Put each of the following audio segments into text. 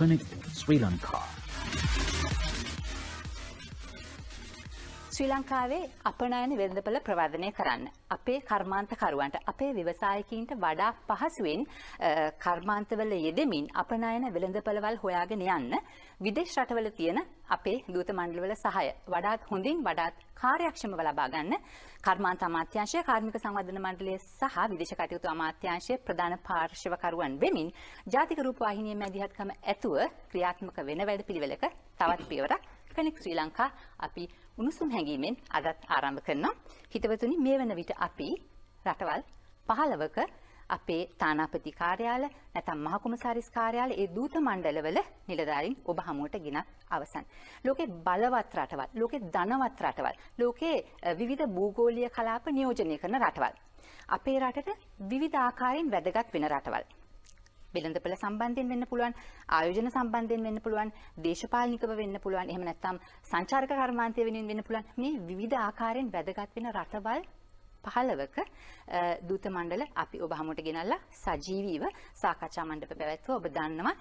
Connect Sri Lanka. ශ්‍රී ලංකාවේ අපනයන වෙළඳපොළ ප්‍රවර්ධනය කරන්න අපේ කර්මාන්තකරුවන්ට අපේ ව්‍යවසායකින්ට වඩා පහසුවෙන් කර්මාන්තවල යෙදෙමින් අපනයන වෙළඳපොළවල් හොයාගෙන යන්න විදේශ රටවල තියෙන අපේ දූත මණ්ඩලවල සහාය වඩාත් හොඳින් වඩාත් කාර්යක්ෂමව ලබා ගන්න කර්මාන්ත අමාත්‍යාංශය කාර්මික සංවර්ධන මණ්ඩලය සහ විදේශ කටයුතු අමාත්‍යාංශයේ ප්‍රධාන පාර්ශවකරුවන් වෙමින් ජාතික රූපවාහිනියේ මැදිහත්කම ඇතුව ක්‍රියාත්මක වෙන වැඩපිළිවෙලක තවත් පියවරක් Connect Sri Lanka අපි උණුසුම් හැඟීමෙන් අදත් ආරම්භ කරනවා. හිතවතුනි මේ වන විට අපි රටවල් 15ක අපේ තානාපති කාර්යාල නැත්නම් මහ කොමසාරිස් කාර්යාල ඒ දූත මණ්ඩලවල නිලධාරීන් ඔබ හමුවට ගෙනත් අවසන්. ලෝකේ බලවත් රටවල්, ලෝකේ ධනවත් රටවල්, ලෝකේ විවිධ භූගෝලීය කලාප නියෝජනය කරන රටවල්. අපේ රටට විවිධ ආකාරයෙන් වැදගත් වෙන රටවල්. වෙළඳපොළ සම්බන්ධයෙන් වෙන්න පුළුවන්, ආයෝජන සම්බන්ධයෙන් වෙන්න පුළුවන්, දේශපාලනිකව වෙන්න පුළුවන්, එහෙම නැත්නම් සංචාරක කර්මාන්තය වෙනුවෙන් වෙන්න පුළුවන්. මේ විවිධ ආකාරයෙන් වැදගත් වෙන රටවල් 15ක දූත මණ්ඩල අපි ඔබ හමුවට ගෙනල්ලා සජීවීව සාකච්ඡා මණ්ඩප පැවැත්වුවා. ඔබ දන්නවා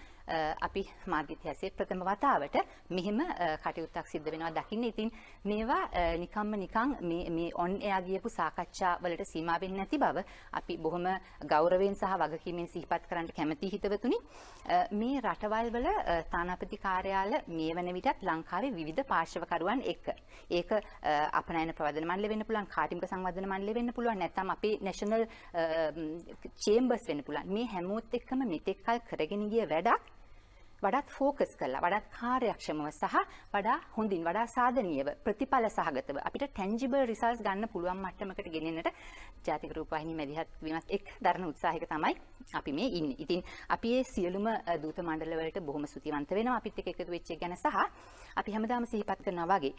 අපි මාධ්‍ය ඉතිහාසයේ ප්‍රථම වතාවට මෙහෙම කටයුත්තක් සිද්ධ වෙනවා දකින්න. ඉතින් මේවා නිකන් මේ ඔන් එයා ගියපු සාකච්ඡා වලට සීමා වෙන්නේ නැති බව අපි බොහොම ගෞරවයෙන් සහ වගකීමෙන් සිහිපත් කරන්න කැමැති හිතවතුනි. මේ රටවල් වල තානාපති කාර්යාල මේ වන විටත් ලංකාවේ විවිධ පාර්ශවකරුවන් එක්ක. ඒක අපනයන ප්‍රවර්ධන මණ්ඩල වෙන්න පුළුවන්, කාර්මික සංවර්ධන මණ්ඩල වෙන්න පුළුවන්, නැත්නම් අපේ නැෂනල් චේම්බර්ස් වෙන්න පුළුවන්. මේ හැමෝත් එක්කම මෙතෙක් කල් කරගෙන ගිය වැඩක් වඩාත් ෆෝකස් කරලා වඩාත් කාර්යක්ෂමව සහ වඩා හොඳින් වඩා සාධනීයව ප්‍රතිඵල සහගතව අපිට ටැන්ජිබල් රිසල්ට්ස් ගන්න පුළුවන් මට්ටමකට ගෙනෙන්නට ජාතික රූපවාහිනිය මැදිහත් වීමත් එක් දරන උත්සාහයක තමයි අපි මේ ඉන්නේ. ඉතින් අපි මේ සියලුම දූත මණ්ඩල වලට බොහොම ස්තුතිවන්ත වෙනවා අපිත් එක්ක එකතු වෙච්ච එක ගැන සහ අපි හැමදාම සිහිපත් කරනවා වගේ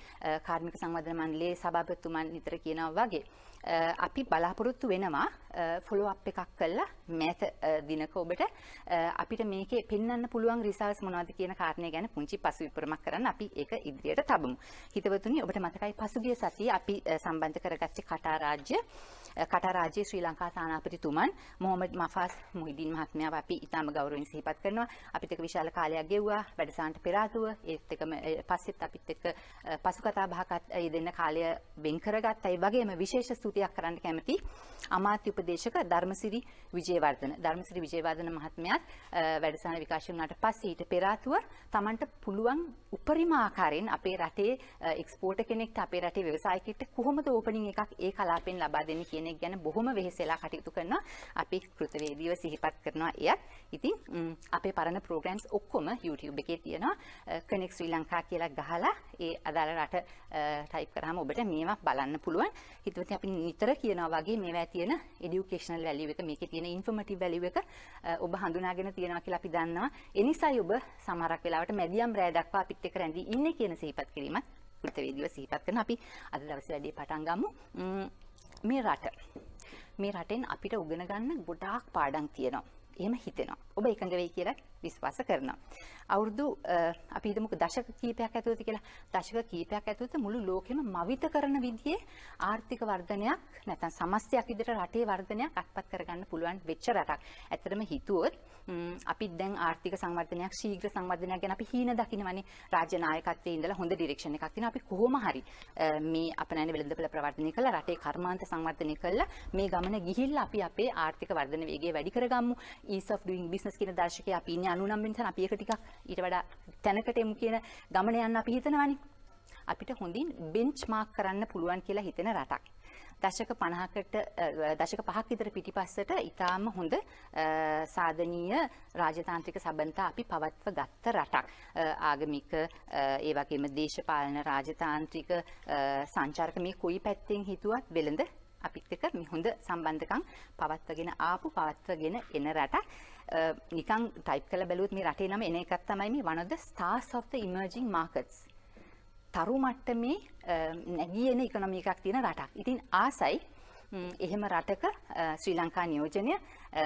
කාර්මික සංවර්ධන මණ්ඩලයේ සභාපතිතුමන් නිතර කියනවා වගේ අපි බලාපොරොත්තු වෙනවා ෆොලෝ අප් එකක් කළා මෑත දිනක ඔබට අපිට මේකේ පෙන්වන්න පුළුවන් රිසල්ට්ස් මොනවද කියන කාරණේ ගැන පුංචි පසුවිපරමක් කරන්න අපි ඒක ඉදිරියට තබමු. හිතවතුනි ඔබට මතකයි පසුගිය සතියේ අපි සම්බන්ධ කරගත්තේ කටාර් රාජ්‍යයේ ශ්‍රී ලංකා තානාපතිතුමන් මොහමඩ් මෆාස් මොහිදින් මහත්මයාව අපි ඉතාම ගෞරවයෙන් සිහිපත් කරනවා. අපිට ඒක විශාල කාලයක් ගෙවුවා වැඩසටහනට පෙර ආතුව ඒත් එකම පස්සෙත් අපිත් එක්ක පසු කතා බහකට යෙදෙන්න කාලය වෙන් කරගත්තා. ඒ වගේම විශේෂ ස්තුතියක් කරන්න කැමති අමාත්‍ය උපදේශක ධර්මසිරි විජේවර්ධන මහත්මයාත් වැඩසටහන විකාශය වුණාට පස්සේ ඊට පෙර ආතුව Tamanට පුළුවන් උපරිම ආකාරයෙන් අපේ රටේ එක්ස්පෝර්ටර් කෙනෙක්ට අපේ රටේ ව්‍යවසායකයෙක්ට කොහොමද ඕපනින් එකක් ඒ කලාපෙන් ලබා දෙන්නේ කියන එක ගැන බොහොම වෙහෙසලා කටයුතු කරනවා. අපි කෘතවේදීව සිහිපත් කරනවා එයත්. ඉතින් අපේ පරණ ප්‍රෝග්‍රෑම්ස් ඔක්කොම YouTube එකේ තියෙනවා. Connect Sri Lanka කියලා ගහලා ඒ අදාළ රට ටයිප් කරාම ඔබට මේවා බලන්න පුළුවන්. හිතුවත්නි අපි නිතර කියනවා වගේ මේවා තියෙන এডুকেෂනල් වැලියු එක මේකේ තියෙන ඉන්ෆර්මටිව් වැලියු එක ඔබ හඳුනාගෙන තියෙනවා කියලා අපි දන්නවා. ඒ නිසායි ඔබ සමහරක් වෙලාවට මැදියම් රැය දක්වා අපිත් එක්ක රැඳී ඉන්නේ කියන සිහිපත් කිරීමත් කෘතවේදීව සිහිපත් කරන අපි අද දවසේ වැඩේ පටන් ගමු. මේ රටෙන් අපිට උගෙන ගන්න ගොඩාක් පාඩම් තියෙනවා. එහෙම හිතෙනවා. ඔබ එකඟ වෙයි කියලා විශ්වාස කරනවා. අවුරුදු අපි හිතමුකෝ දශක කීපයක් ඇතුළත කියලා. දශක කීපයක් ඇතුළත මුළු ලෝකෙම මවිත කරන විදිහේ ආර්ථික වර්ධනයක් නැත්නම් සමස්තයක් විදිහට රටේ වර්ධනයක් අත්පත් කරගන්න පුළුවන් වෙච්ච රටක්. ඇත්තටම හිතුවොත් අපි දැන් ආර්ථික සංවර්ධනයක් ශීඝ්‍ර සංවර්ධනයක් ගැන අපි හීන දකින්නවනේ. රාජ්‍ය නායකත්වයේ ඉඳලා හොඳ ඩිරෙක්ෂන් එකක් තියෙනවා. අපි කොහොම හරි මේ අපනයන වෙළඳපොළ ප්‍රවර්ධනය කළා රටේ කර්මාන්ත සංවර්ධනය කළා මේ ගමන ගිහිල්ලා අපි අපේ ආර්ථික වර්ධන වේගය වැඩි කරගමු. ease of doing business කියන දර්ශකයේ අපි ඉන්නේ 99 වෙනි තැන. අපි ඒක ටිකක් ඊට වඩා තැනකට එමු කියන ගමන යන්න අපි හිතනවානේ. අපිට හොඳින් බෙන්ච්මාර්ක් කරන්න පුළුවන් කියලා හිතෙන රටක්. දශක 5ක් විතර පිටිපස්සට ඊටාම හොඳ සාධනීය රාජතාන්ත්‍රික සබඳතා අපි පවත්ව ගත්ත රටක්. ආගමික ඒ වගේම දේශපාලන රාජතාන්ත්‍රික සංචාරක මේ කොයි පැත්තෙන් හිතුවත් වෙළඳ අපිත් එක්ක මේ හොඳ සම්බන්ධකම් පවත්වගෙන එන රටක්. නිකන් ටයිප් කරලා බැලුවොත් මේ රටේ නම එන එකක් තමයි මේ one of the stars of the emerging markets. තරු මට්ටමේ නැගී එන ඉකොනොමි එකක් තියෙන රටක්. ඉතින් ආසයි එහෙම රටක ශ්‍රී ලංකා නියෝජනය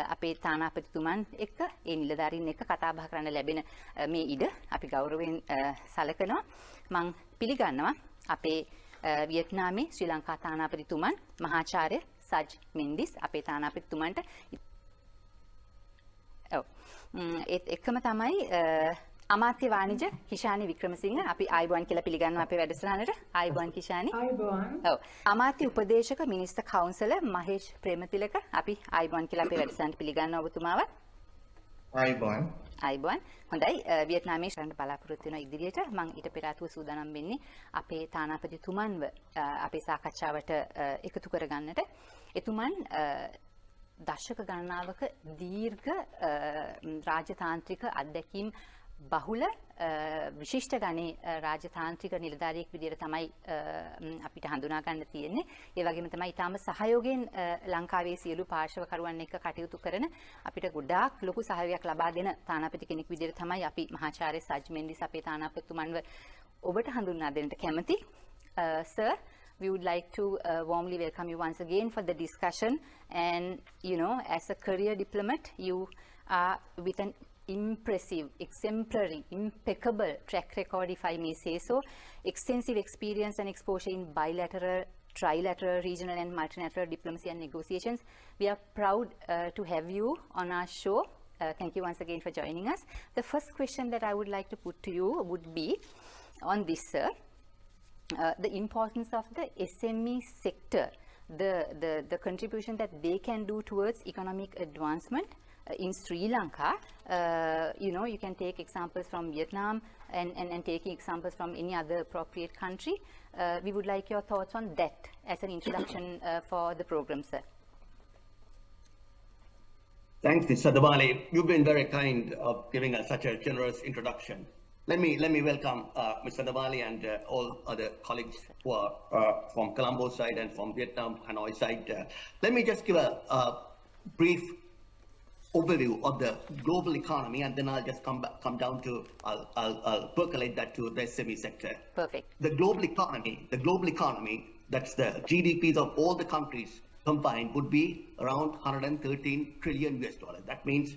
අපේ තානාපතිතුමන් එක්ක ඒ නිලධාරීන් එක්ක කතා බහ කරන්න ලැබෙන මේ ඉඩ අපි ගෞරවයෙන් සැලකනවා. මම පිළිගන්නවා අපේ වියට්නාමේ ශ්‍රී ලංකා තානාපතිතුමන් මහාචාර්ය සජ් මෙන්ඩිස් අපේ තානාපතිතුමන්ට ඒත් එකම තමයි අමාත්‍ය වාණිජ කිෂානි වික්‍රමසිංහ අපි ආයිබෝන් කියලා පිළිගන්නවා අපේ වැඩසටහනට. ආයිබෝන් කිෂානි. ආයිබෝන්. ඔව්. අමාත්‍ය උපදේශක මිනිස්ටර් කවුන්සලර් මහේෂ් ප්‍රේමතිලක අපි ආයිබෝන් කියලා අපේ වැඩසටහනට පිළිගන්නවා ඔබතුමාව. ආයිබෝන්. ආයිබෝන්. හොඳයි වියට්නාමයේ කරන්න බලාපොරොත්තු වෙන ඉදිරියට මම ඊට පෙර ආතුව සූදානම් වෙන්නේ අපේ තානාපතිතුමන්ව අපේ සාකච්ඡාවට එකතු කරගන්නට. එතුමන් දශක ගණනාවක දීර්ඝ රාජතාන්ත්‍රික අත්දැකීම් බහුල විශිෂ්ට ගණේ රාජතාන්ත්‍රික නිලධාරියෙක් විදිහට තමයි අපිට හඳුනා ගන්න තියෙන්නේ. ඒ වගේම තමයි ඊටාම සහයෝගයෙන් ලංකාවේ සියලු පාර්ශවකරුවන් එක්ක කටයුතු කරන අපිට ගොඩාක් ලොකු සහයෝගයක් ලබා දෙන තානාපති කෙනෙක් විදිහට තමයි අපි මහාචාර්ය සජ් මෙන්ඩිස් අපේ තානාපතිතුමන්ව ඔබට හඳුන්වා දෙන්නට කැමති. Sir, we would like to warmly welcome you once again for the discussion. And you know, as a career diplomat, you are with an impressive, exemplary, impeccable track record, if I may say so. Extensive experience and exposure in bilateral, trilateral, regional and multilateral diplomacy and negotiations. We are proud to have you on our show. Thank you once again for joining us. The first question that I would like to put to you would be on this, sir. The importance of the SME sector, the contribution that they can do towards economic advancement in Sri Lanka. You know, you can take examples from Vietnam and taking examples from any other appropriate country. We would like your thoughts on that as an introduction for the program, sir. Thanks, Ms. Sadabali. You've been very kind of giving us such a generous introduction. Let me welcome Ms. Sadabali and all other colleagues who are from Colombo side and from Vietnam, Hanoi side. Let me just give a brief overview of the global economy, and then I'll just come down to I'll percolate that to the SME sector. Perfect. The global economy, that's the GDPs of all the countries combined, would be around 113 trillion US dollars. That means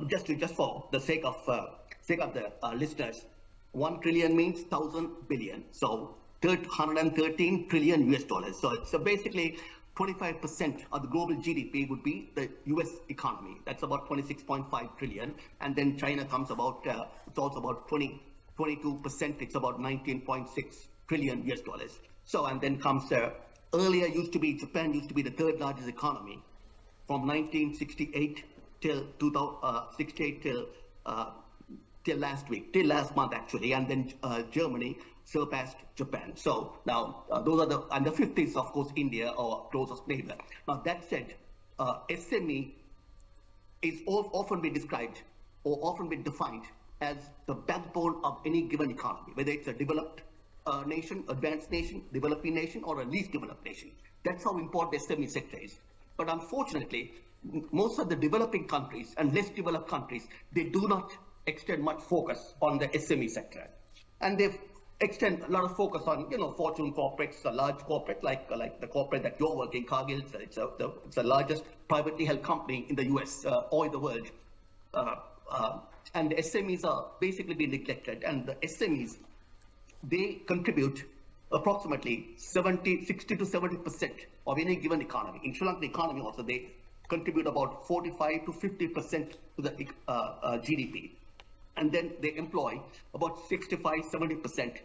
just for the sake of the listeners, 1 trillion means 1,000 billion. So 113 trillion US dollars. So basically 25% of the global GDP would be the US economy. That's about 26.5 trillion. And then China comes about, it's also about 22%. It's about 19.6 trillion US dollars. So, and then comes, earlier Japan used to be the third largest economy from 1968 till 2068 till last month actually, and then Germany surpassed Japan. So now those are and the fifth is of course India, our closest neighbor. Now that said, SME is often been described or often been defined as the backbone of any given economy, whether it's a developed nation, advanced nation, developing nation, or a least developed nation. That's how important the SME sector is. But unfortunately, most of the developing countries and less developed countries, they do not extend much focus on the SME sector, and they extend a lot of focus on fortune corporates, a large corporate like the corporate that you're working, Cargill. It's the largest privately held company in the US or in the world, and the SMEs are basically being neglected. And the SMEs, they contribute approximately 60 to 70% of any given economy. In Sri Lankan economy also, they contribute about 45 to 50% to the GDP. And then they employ about 65-70%,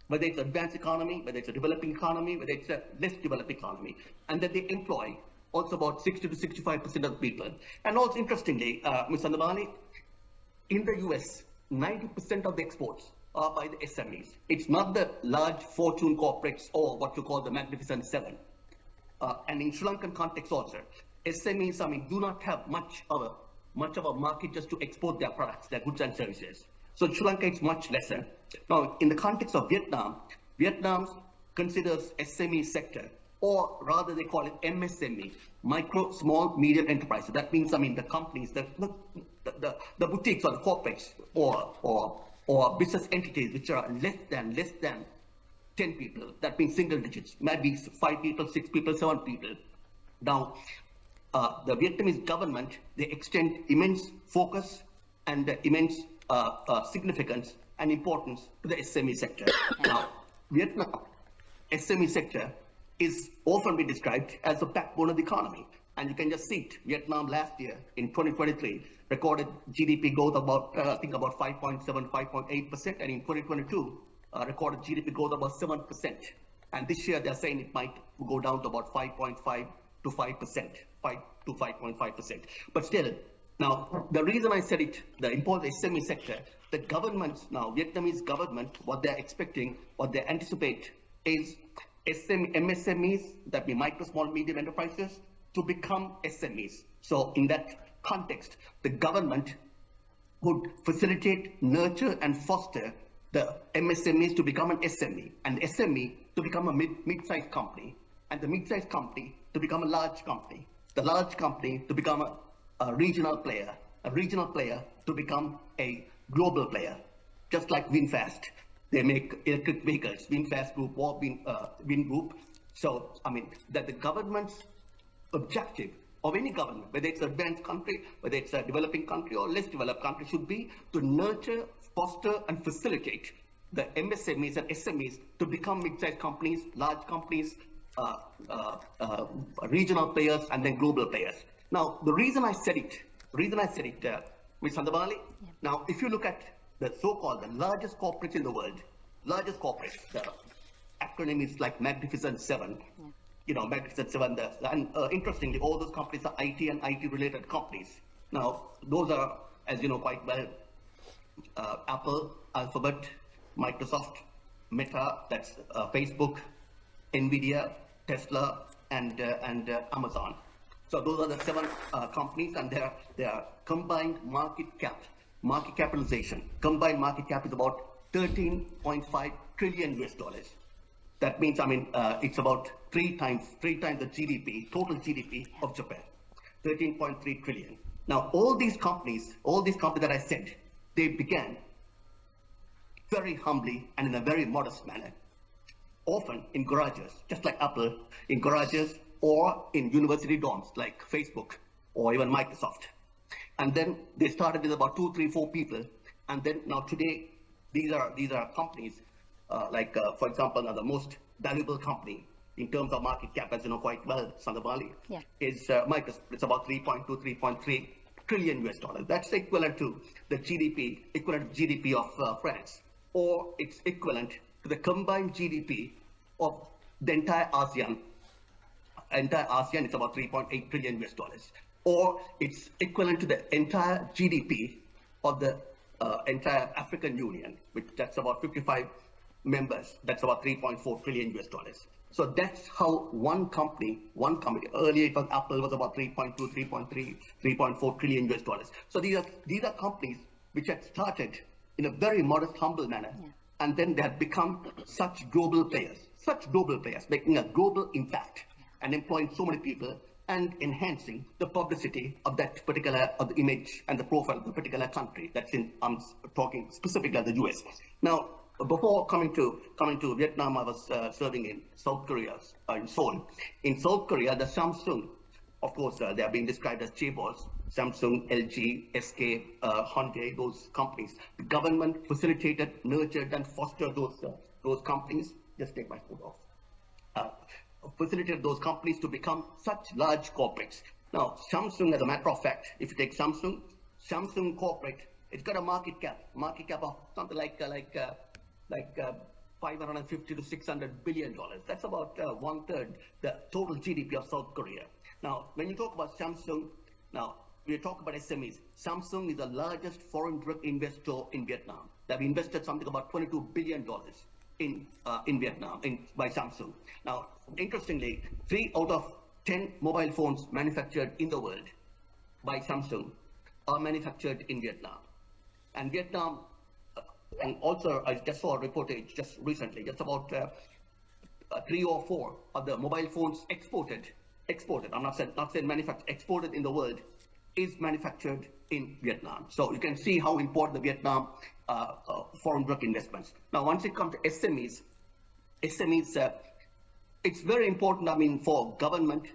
whether it's advanced economy, whether it's a developing economy, whether it's a less developed economy. And then they employ also about 60 to 65% of people. And also interestingly, Ms. Sandamani, in the US, 90% of the exports are by the SMEs. It's not the large fortune corporates or what you call the Magnificent Seven. And in Sri Lankan context also, SMEs, do not have much of a market just to export their products, their goods and services. So in Sri Lanka, it's much lesser. Now, in the context of Vietnam, Vietnam considers SME sector, or rather they call it MSME, micro, small, medium enterprises. That means, the companies, the boutiques or the corporates or business entities which are less than 10 people. That means single digits, maybe 5 people, 6 people, 7 people. Now, the Vietnamese government, they extend immense focus and immense significance and importance to the SME sector. Now, Vietnam SME sector is often been described as the backbone of the economy. And you can just see it. Vietnam last year in 2023 recorded GDP growth about, I think about 5.7, 5.8%. And in 2022, recorded GDP growth about 7%. And this year they're saying it might go down to about 5.5 to 5%, 5 to 5.5%. But still, now the reason I said it, the important SME sector, the governments now, Vietnamese government, what they're expecting, what they anticipate is MSMEs, that be micro, small, medium enterprises, to become SMEs. So in that context, the government would facilitate, nurture, and foster the MSMEs to become an SME, and SME to become a mid-sized company, and the mid-sized company to become a large company, the large company to become a regional player to become a global player, just like VinFast. They make electric vehicles, VinFast Group or Vin Group. So, I mean, that the government's objective of any government, whether it's an advanced country, whether it's a developing country or less developed country, should be to nurture, foster, and facilitate the MSMEs and SMEs to become mid-sized companies, large companies, regional players, and then global players. Now, the reason I said it, Ms. Sandavali, now, if you look at the so-called the largest corporates in the world, largest corporates, the acronym is like Magnificent Seven. You know, Magnificent Seven, and interestingly, all those companies are IT and IT-related companies. Now, those are, as you know quite well, Apple, Alphabet, Microsoft, Meta, that's Facebook, Nvidia, Tesla, and Amazon. So those are the seven companies, and their combined market capitalization, combined market cap is about 13.5 trillion US dollars. That means, I mean, it's about three times the GDP, total GDP of Japan, 13.3 trillion. Now, all these companies that I said, they began very humbly and in a very modest manner, often in garages, just like Apple, in garages or in university dorms like Facebook or even Microsoft. And then they started with about 2, 3, 4 people. And then now today, these are companies like, for example, now the most valuable company in terms of market cap, as you know quite well, Sandavali, is Microsoft. It's about 3.2, 3.3 trillion US dollars. That's equivalent to the GDP of France, or it's equivalent to the combined GDP of the entire ASEAN. Entire ASEAN is about 3.8 trillion US dollars, or it's equivalent to the entire GDP of the entire African Union, which that's about 55 members. That's about 3.4 trillion US dollars. So that's how one company, earlier it was Apple, was about 3.2, 3.3, 3.4 trillion US dollars. So these are companies which had started in a very modest, humble manner, and then they have become such global players, making a global impact and employing so many people and enhancing the publicity of that particular, of the image and the profile of the particular country. That's in, I'm talking specifically of the US. Now, before coming to Vietnam, I was serving in South Korea, in Seoul. In South Korea, the Samsung, of course, they are being described as chaebols. Samsung, LG, SK, Hyundai, those companies. The government facilitated, nurtured, and fostered those companies. Just take my foot off. Facilitated those companies to become such large corporates. Now, Samsung, as a matter of fact, if you take Samsung corporate, it's got a market cap of something like 550 to 600 billion dollars. That's about 1/3 the total GDP of South Korea. Now, when you talk about Samsung, now we talk about SMEs. Samsung is the largest foreign direct investor in Vietnam. They've invested something about $22 billion in Vietnam by Samsung. Now, interestingly, 3 out of 10 mobile phones manufactured in the world by Samsung are manufactured in Vietnam. And Vietnam, and also I just saw a reportage just recently, just about 3 or 4 of the mobile phones exported, I'm not saying manufactured, exported in the world, is manufactured in Vietnam. So you can see how important the Vietnam foreign direct investments. Now, once it comes to SMEs, it's very important, I mean, for government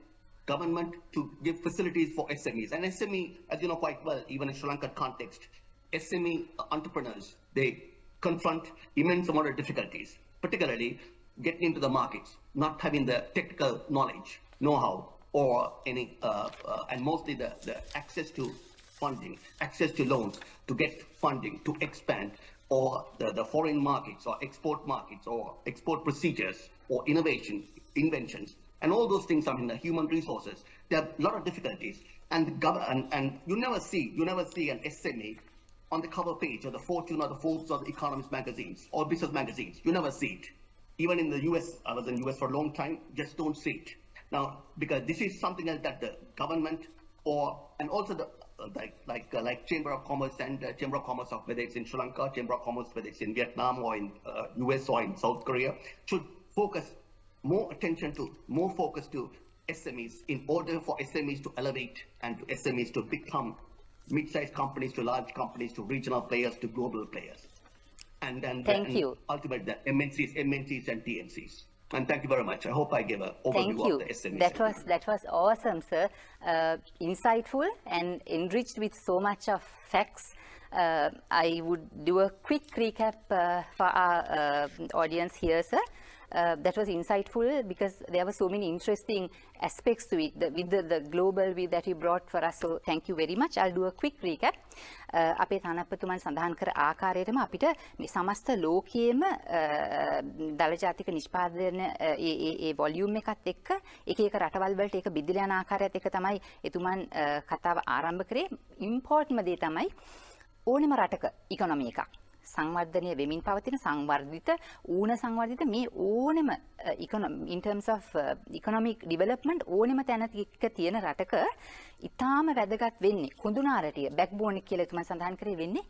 to give facilities for SMEs. And SME, as you know quite well, even in Sri Lankan context, SME entrepreneurs, they confront immense amount of difficulties, particularly getting into the markets, not having the technical knowledge, know-how, or any, and mostly the access to funding, access to loans to get funding to expand, or the foreign markets or export procedures or inventions, and all those things. I mean, the human resources. There are a lot of difficulties, and you never see an SME on the cover page of the Fortune or the Forbes or the Economist magazines or business magazines. You never see it. Even in the US, I was in the US for a long time, just don't see it. Now, because this is something else that the government and also the like Chamber of Commerce and Chamber of Commerce of whether it's in Sri Lanka, Chamber of Commerce whether it's in Vietnam or in US or in South Korea, should focus more focus to SMEs in order for SMEs to elevate and to SMEs to become mid-sized companies to large companies to regional players to global players. And thank you. Ultimately, the MNCs and TNCs. And thank you very much. I hope I gave an overview of the SME. That was awesome, sir. Insightful and enriched with so much of facts. I would do a quick recap for our audience here, sir. That was insightful because there were so many interesting aspects to it with the global view that you brought for us. So thank you very much. I'll do a quick recap. අපේ තානාපතිතුමන් සඳහන් කර ආකාරයටම අපිට මේ සමස්ත ලෝකයේම දල ජාතික නිෂ්පාදන ඒ volume එකත් එක්ක එක එක රටවල් වලට ඒක බෙදලා යන ආකාරයත් එක්ක තමයි එතුමන් කතාව ආරම්භ කරේ. ඉම්පෝර්ට්ම දේ තමයි ඕනෙම රටක ඉකොනොමි එකක් සංවර්ධනය වෙමින් පවතින සංවර්ධිත සංවර්ධිත මේ ඕනෙම in terms of economic development ඕනෙම තැනක තියෙන රටක ඊටාම වැදගත් වෙන්නේ කුඳුනාරටිය බෑක්බෝන් එක කියලා තුමන් සඳහන් කරේ වෙන්නේ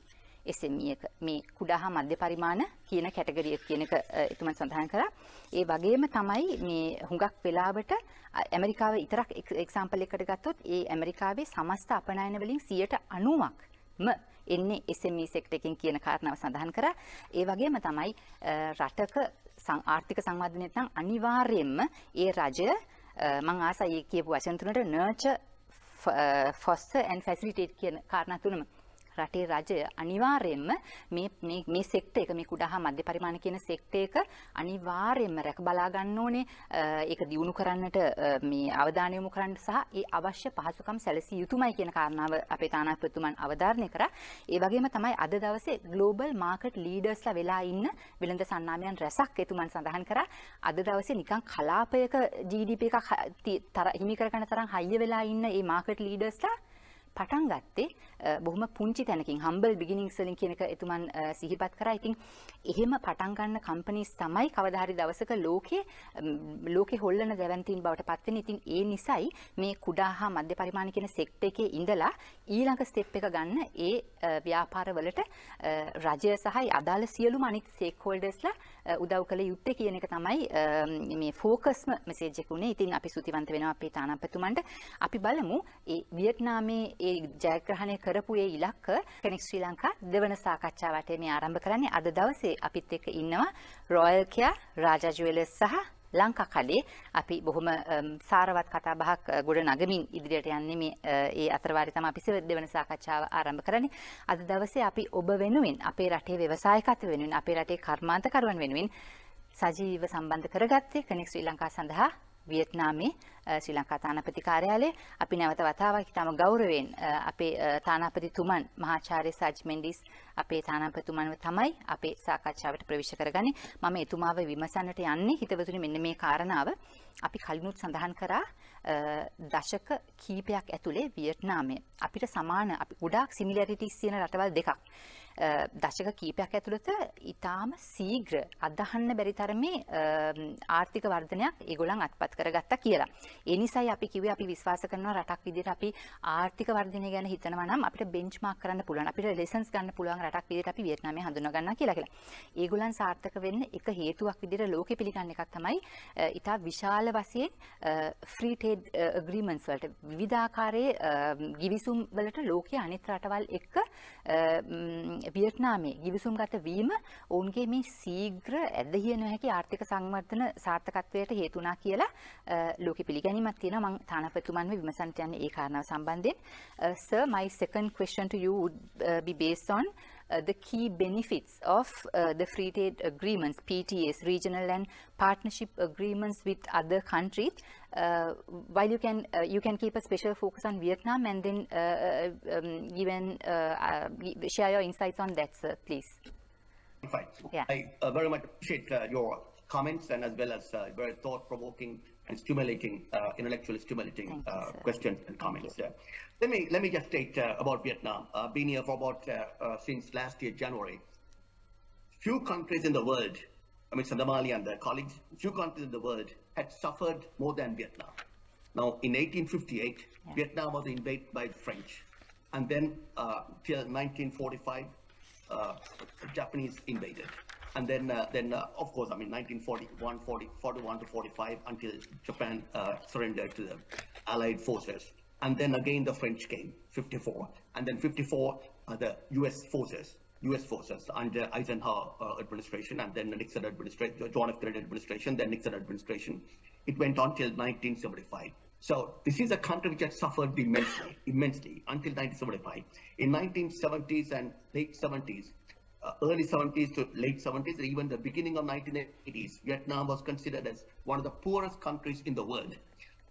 SME එක මේ කුඩා හා මධ්‍ය පරිමාණ කියන කැටගරි එක කියන එක තුමන් සඳහන් කරා. ඒ වගේම තමයි මේ හුඟක් වෙලාවට ඇමරිකාව විතරක් එක්සැම්පල් එකකට ගත්තොත් ඒ ඇමරිකාවේ සමස්ත අපනයන වලින් 90%ක්ම එන්නේ SME සෙක්ටර් එකකින් කියන කාරණාව සඳහන් කරා. ඒ වගේම තමයි රටක ආර්ථික සංවර්ධනයට නම් අනිවාර්යයෙන්ම ඒ රජය මම ආසයි කියපු වචන තුනට nurture, foster and facilitate කියන කාරණා තුනම රටේ රජය අනිවාර්යයෙන්ම මේ සෙක්ටර් එක මේ කුඩා හා මධ්‍ය පරිමාණ කියන සෙක්ටර් එක අනිවාර්යයෙන්ම රැක බලා ගන්න ඕනේ. ඒක දියුණු කරන්නට මේ අවධානය යොමු කරන්න සහ ඒ අවශ්‍ය පහසුකම් සැලසිය යුතුමයි කියන කාරණාව අපේ තානාපතිතුමන් අවධාරණය කරා. ඒ වගේම තමයි අද දවසේ ග්ලෝබල් මාකට් ලීඩර්ස්ලා වෙලා ඉන්න වෙළඳ සන්නාමයන් රැසක් එතුමන් සඳහන් කරා. අද දවසේ නිකන් කලාපයක GDP එකක් හිමි කරගන්න තරම් හයිය වෙලා ඉන්න මේ මාකට් ලීඩර්ස්ලා පටන් ගත්තේ බොහොම පුංචි තැනකින් humble beginnings වලින් කියන එක එතුමන් සිහිපත් කරා. ඉතින් එහෙම පටන් ගන්න කම්පනීස් තමයි කවදා හරි දවසක ලෝකේ හොල්ලන දැවැන්තීන් බවට පත් වෙන්නේ. ඉතින් ඒ නිසයි මේ කුඩා හා මධ්‍ය පරිමාණ කියන සෙක්ටර් එකේ ඉඳලා ඊළඟ ස්ටෙප් එක ගන්න ඒ ව්‍යාපාරවලට රජය සහ අදාළ සියලුම අනිත් ස්ටේක්හෝල්ඩර්ස්ලා උදව් කළ යුත්තේ කියන එක තමයි මේ ફોකස්ම මෙසේජ් එක උනේ. ඉතින් අපි සුතිවන්ත වෙනවා අපේ තානාපතිතුමන්ට. අපි බලමු ඒ වියට්නාමේ ඒ ජයග්‍රහණය කරපු ඒ ඉලක්ක Connect Sri Lanka දෙවන සාකච්ඡාවට මේ ආරම්භ කරන්නේ. අද දවසේ අපිත් එක්ක ඉන්නවා Royal Care, Raja Jewellers සහ ලංකා කඩේ. අපි බොහොම සාරවත් කතා බහක් ගොඩ නගමින් ඉදිරියට යන්නේ මේ ඒ අතරවාරේ තමයි අපි දෙවන සාකච්ඡාව ආරම්භ කරන්නේ. අද දවසේ අපි ඔබ වෙනුවෙන් අපේ රටේ ව්‍යවසායකත්ව වෙනුවෙන් අපේ රටේ කර්මාන්තකරුවන් වෙනුවෙන් සජීව සම්බන්ධ කරගත්තේ Connect Sri Lanka සඳහා වියට්නාමයේ ශ්‍රී ලංකා තානාපති කාර්යාලය. අපි නැවත වතාවක් ඉතාම ගෞරවයෙන් අපේ තානාපතිතුමන් මහාචාර්ය සජ් මෙන්ඩිස් අපේ තානාපතිතුමන්ව තමයි අපේ සාකච්ඡාවට ප්‍රවිෂ්ඨ කරගන්නේ. මම එතුමාව විමසන්නට යන්නේ හිතවතුනි මෙන්න මේ කාරණාව. අපි කලිනුත් සඳහන් කරා දශක කීපයක් ඇතුලේ වියට්නාමය අපිට සමාන අපි ගොඩාක් සිමිලැරිටිස් තියෙන රටවල් දෙකක්. දශක කීපයක් ඇතුළත ඊටාම ශීඝ්‍ර අදහන්න බැරි තරමේ ආර්ථික වර්ධනයක් ඒගොල්ලන් අත්පත් කරගත්තා කියලා. ඒ නිසායි අපි කිව්වේ අපි විශ්වාස කරනවා රටක් විදිහට අපි ආර්ථික වර්ධනය ගැන හිතනවා නම් අපිට බෙන්ච්මාර්ක් කරන්න පුළුවන්. අපිට ලෙසන්ස් ගන්න පුළුවන් රටක් විදිහට අපි වියට්නාමය හඳුනා ගන්නවා කියලා. ඒගොල්ලන් සාර්ථක වෙන්න එක හේතුවක් විදිහට ලෝකෙ පිළිගන්න එකක් තමයි ඊටා විශාල වශයෙන් ෆ්‍රී ට්‍රේඩ් ඇග්‍රීමන්ට්ස් වලට විවිධාකාරයේ ගිවිසුම් වලට ලෝකයේ අනිත් රටවල් එක්ක වියට්නාමයේ ගිවිසුම්ගත වීම ඔවුන්ගේ මේ ශීඝ්‍ර ඇදහිය නොහැකි ආර්ථික සංවර්ධන සාර්ථකත්වයට හේතු වුණා කියලා ලෝකෙ පිළිගැනීමක් තියෙනවා. මම තානාපතිතුමන්ව විමසන්න යන්නේ ඒ කාරණාව සම්බන්ධයෙන්. Sir, my second question to you would be based on the key benefits of the free trade agreements, PTAs, regional and partnership agreements with other countries. While you can keep a special focus on Vietnam, and then share your insights on that, sir, please. Fine. Yeah. I very much appreciate your comments, and as well as very thought-provoking and stimulating, intellectually stimulating questions and comments. Let me just state about Vietnam. Been here for about since last year January. Few countries in the world, I mean Sandamali and their colleagues, few countries in the world had suffered more than Vietnam. Now, in 1858, Vietnam was invaded by the French, and then till 1945. Japanese invaded, and then of course, I mean 1941, 41 to 45 until Japan surrendered to the Allied forces, and then again the French came, 54, and then 54 the U.S. forces under Eisenhower administration, and then the Nixon administration, John F. Kennedy administration, then Nixon administration. It went on till 1975. So this is a country which had suffered immensely until 1975. In 1970s and late 70s, early 70s to late 70s, and even the beginning of 1980s, Vietnam was considered as one of the poorest countries in the world.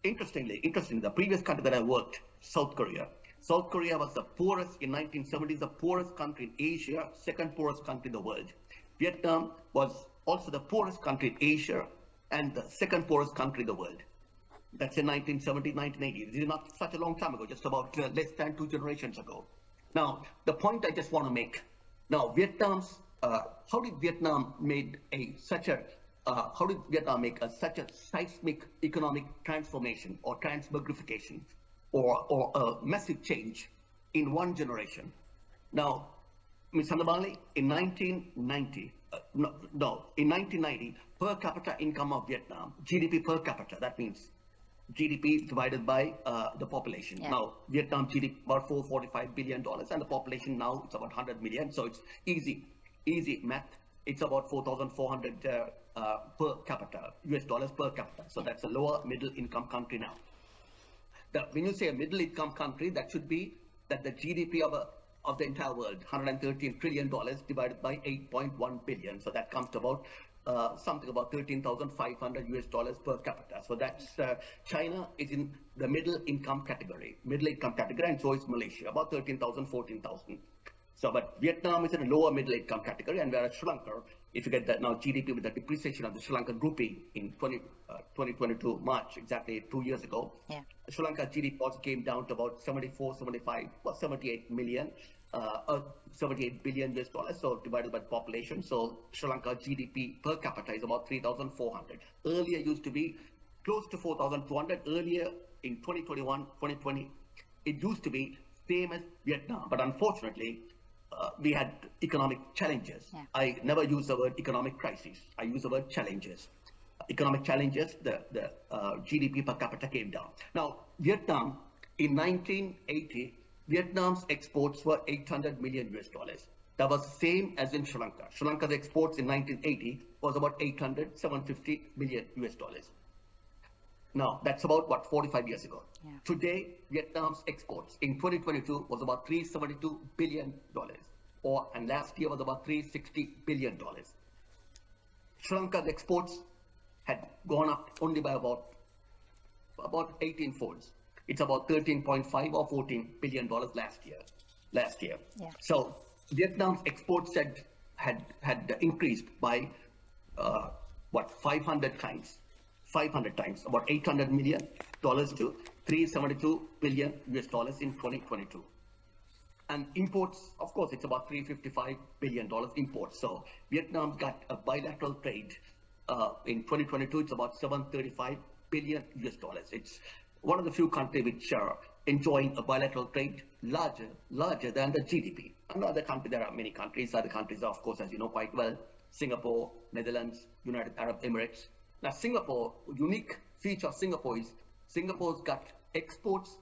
Interestingly, the previous country that I worked, South Korea was the poorest in 1970s, the poorest country in Asia, second poorest country in the world. Vietnam was also the poorest country in Asia and the second poorest country in the world. That's in 1970, 1980. This is not such a long time ago, just about less than 2 generations ago. Now, the point I just want to make. Now, how did Vietnam make such a seismic economic transformation or transmogrification or a massive change in 1 generation? Now, Ms. Sandabali, in 1990, in 1990, per capita income of Vietnam, GDP per capita, that means GDP divided by the population. Yeah. Now, Vietnam GDP about $445 billion, and the population now it's about 100 million. So it's easy math. It's about 4,400 per capita, US dollars per capita. So that's a lower middle income country now. When you say a middle income country, that should be that the GDP of the entire world, $113 trillion divided by 8.1 billion. So that comes to about something about 13,500 US dollars per capita. So that's China is in the middle income category, and so is Malaysia, about 13,000, 14,000. So, but Vietnam is in a lower middle income category, and whereas Sri Lanka, if you get that now GDP with the depreciation of the Sri Lankan rupee in 2022 March, exactly 2 years ago, Sri Lanka GDP also came down to about 78 million. 78 billion US dollars, so divided by the population. So Sri Lanka GDP per capita is about 3,400. Earlier used to be close to 4,200. Earlier in 2021, 2020, it used to be same as Vietnam, but unfortunately, we had economic challenges. Yeah. I never use the word economic crisis. I use the word challenges. Economic challenges, the GDP per capita came down. Now, Vietnam, in 1980, Vietnam's exports were 800 million US dollars. That was the same as in Sri Lanka. Sri Lanka's exports in 1980 was about 750 million US dollars. Now, that's about, 45 years ago. Yeah. Today, Vietnam's exports in 2022 was about $372 billion, and last year was about $360 billion. Sri Lanka's exports had gone up only by about 18 folds. It's about 13.5 or $14 billion last year. Yeah. So Vietnam's exports had increased by 500 times, about $800 million to $372 billion US dollars in 2022. And imports, of course, it's about $355 billion imports. So Vietnam got a bilateral trade in 2022. It's about $735 billion US dollars. It's one of the few countries which are enjoying a bilateral trade larger than the GDP. Another country, there are many countries. Other countries, of course, as you know quite well, Singapore, Netherlands, United Arab Emirates. Now, Singapore, unique feature of Singapore is Singapore's got exports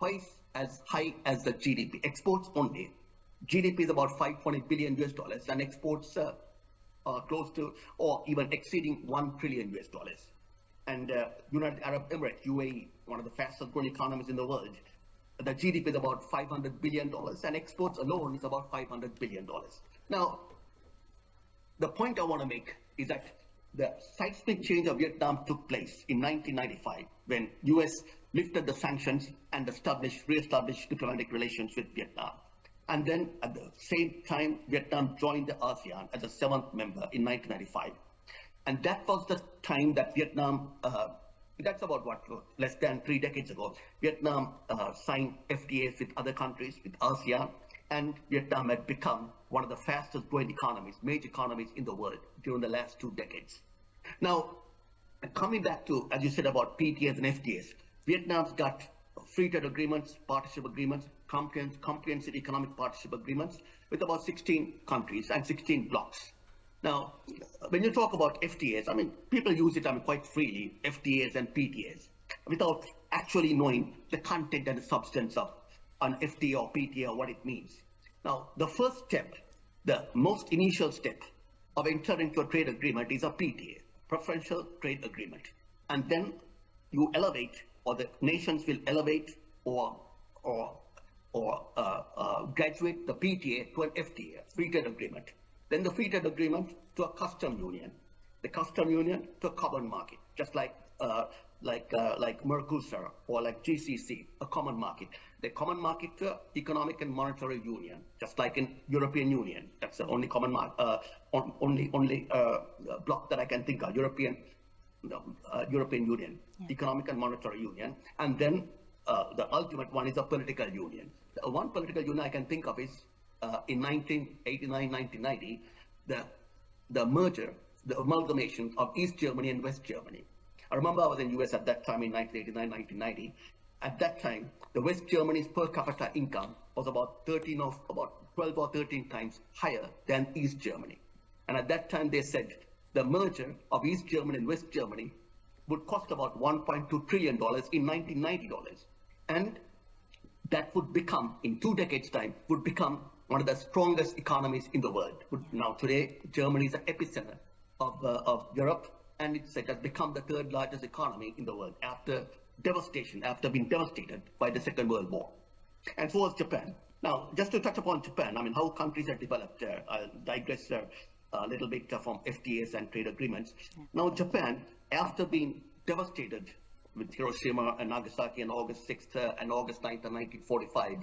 twice as high as the GDP. Exports only. GDP is about 5.8 billion US dollars, and exports are close to or even exceeding 1 trillion US dollars. And United Arab Emirates, UAE, one of the fastest growing economies in the world, the GDP is about $500 billion, and exports alone is about $500 billion. Now, the point I want to make is that the seismic change of Vietnam took place in 1995 when US lifted the sanctions and re-established diplomatic relations with Vietnam. And then at the same time, Vietnam joined the ASEAN as a 7th member in 1995. And that was the time that Vietnam, that's about less than 3 decades ago, Vietnam signed FTAs with other countries, with ASEAN, and Vietnam had become one of the fastest growing economies, major economies in the world during the last 2 decades. Now, coming back to, as you said, about PTAs and FTAs, Vietnam's got free trade agreements, partnership agreements, comprehensive economic partnership agreements with about 16 countries and 16 blocs. Now, when you talk about FTAs, I mean, people use it quite freely, FTAs and PTAs, without actually knowing the content and the substance of an FTA or PTA or what it means. Now, the first step, the most initial step of entering into a trade agreement is a PTA, preferential trade agreement. And then you elevate, or the nations will elevate or graduate the PTA to an FTA, free trade agreement. Then the free trade agreement to a custom union, the custom union to a common market, just like Mercosur or like GCC, a common market. The common market to economic and monetary union, just like in European Union. That's the only common block that I can think of, European Union, economic and monetary union. And then the ultimate one is a political union. The one political union I can think of is in 1989, 1990, the merger, the amalgamation of East Germany and West Germany. I remember I was in US at that time in 1989, 1990. At that time, the West Germany's per capita income was about 12 or 13 times higher than East Germany. And at that time, they said the merger of East Germany and West Germany would cost about $1.2 trillion in 1990. And that would become, in 2 decades' time, would become one of the strongest economies in the world. Now, today, Germany is an epicenter of Europe, and it has become the 3rd largest economy in the world after being devastated by the Second World War. And so was Japan. Now, just to touch upon Japan, I mean, how countries are developed, I'll digress a little bit from FTAs and trade agreements. Now, Japan, after being devastated with Hiroshima and Nagasaki on August 6th and August 9th of 1945,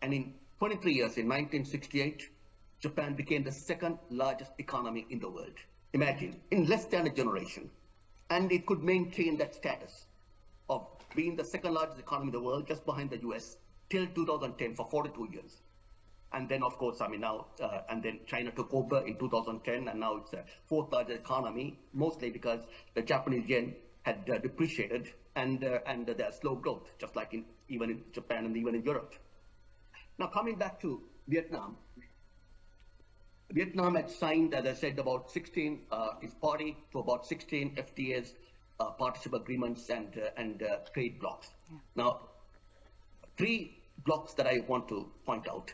and in 23 years, in 1968, Japan became the 2nd largest economy in the world. Imagine, in less than a generation. And it could maintain that status of being the 2nd largest economy in the world, just behind the US, till 2010 for 42 years. And then, of course, I mean, now, and then China took over in 2010, and now it's the 4th largest economy, mostly because the Japanese yen had depreciated and there's slow growth, just like even in Japan and even in Europe. Now, coming back to Vietnam, Vietnam had signed, as I said, about 16, is party to about 16 FTAs, partnership agreements, and trade blocs. Now, 3 blocks that I want to point out,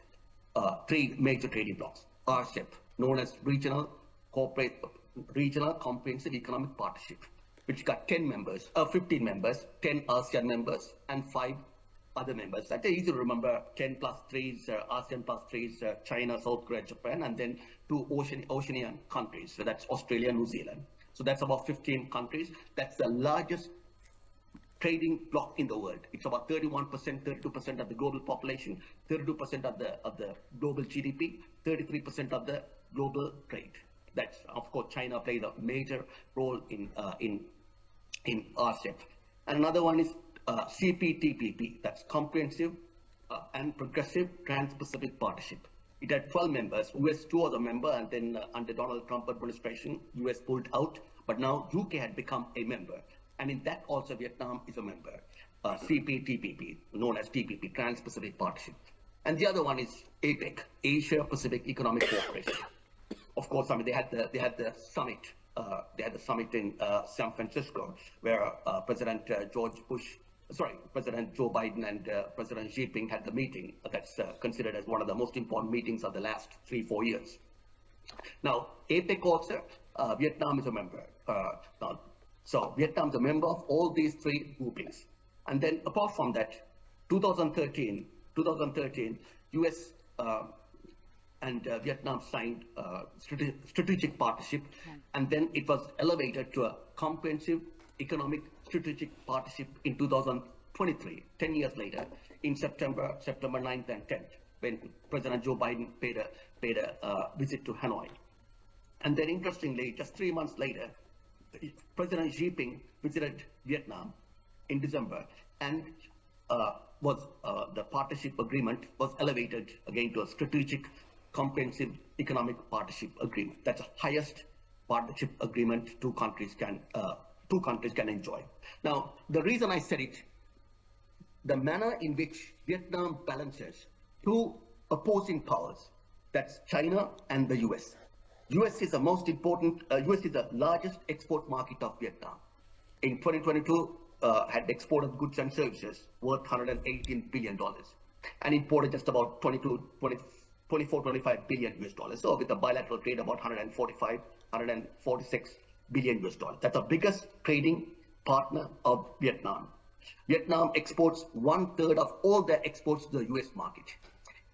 3 major trading blocs, RCEP, known as Regional Comprehensive Economic Partnership, which got 15 members, 10 ASEAN members, and 5 other members. That's easy to remember. 10 plus 3s, ASEAN plus 3s, China, South Korea, Japan, and then 2 Oceanian countries. So that's Australia, New Zealand. So that's about 15 countries. That's the largest trading bloc in the world. It's about 31%, 32% of the global population, 32% of the global GDP, 33% of the global trade. That's, of course, China plays a major role in RCEP. And another one is CPTPP, that's Comprehensive and Progressive Trans-Pacific Partnership. It had 12 members. US2 was a member, and then under Donald Trump administration, US pulled out, but now UK had become a member. And in that also Vietnam is a member, CPTPP, known as TPP, Trans-Pacific Partnership. And the other one is APEC, Asia Pacific Economic Cooperation. Of course, I mean, they had the summit. They had the summit in San Francisco, where President Joe Biden and President Xi Jinping had the meeting. That's considered as one of the most important meetings of the last 3-4 years. Now, APEC also, Vietnam is a member. So Vietnam is a member of all these 3 groupings. And then apart from that, 2013, US and Vietnam signed strategic partnership, and then it was elevated to a comprehensive economic strategic partnership in 2023, 10 years later, in September 9th and 10th, when President Joe Biden paid a visit to Hanoi. And then interestingly, just 3 months later, President Xi Jinping visited Vietnam in December, and the partnership agreement was elevated again to a strategic comprehensive economic partnership agreement. That's the highest partnership agreement two countries can enjoy. Now, the reason I said it, the manner in which Vietnam balances two opposing powers, that's China and the US. US is the most important, US is the largest export market of Vietnam. In 2022, had exported goods and services worth $118 billion and imported just about 25 billion US dollars. So with a bilateral trade about 146 billion US dollars. That's the biggest trading partner of Vietnam. Vietnam exports 1/3 of all their exports to the US market.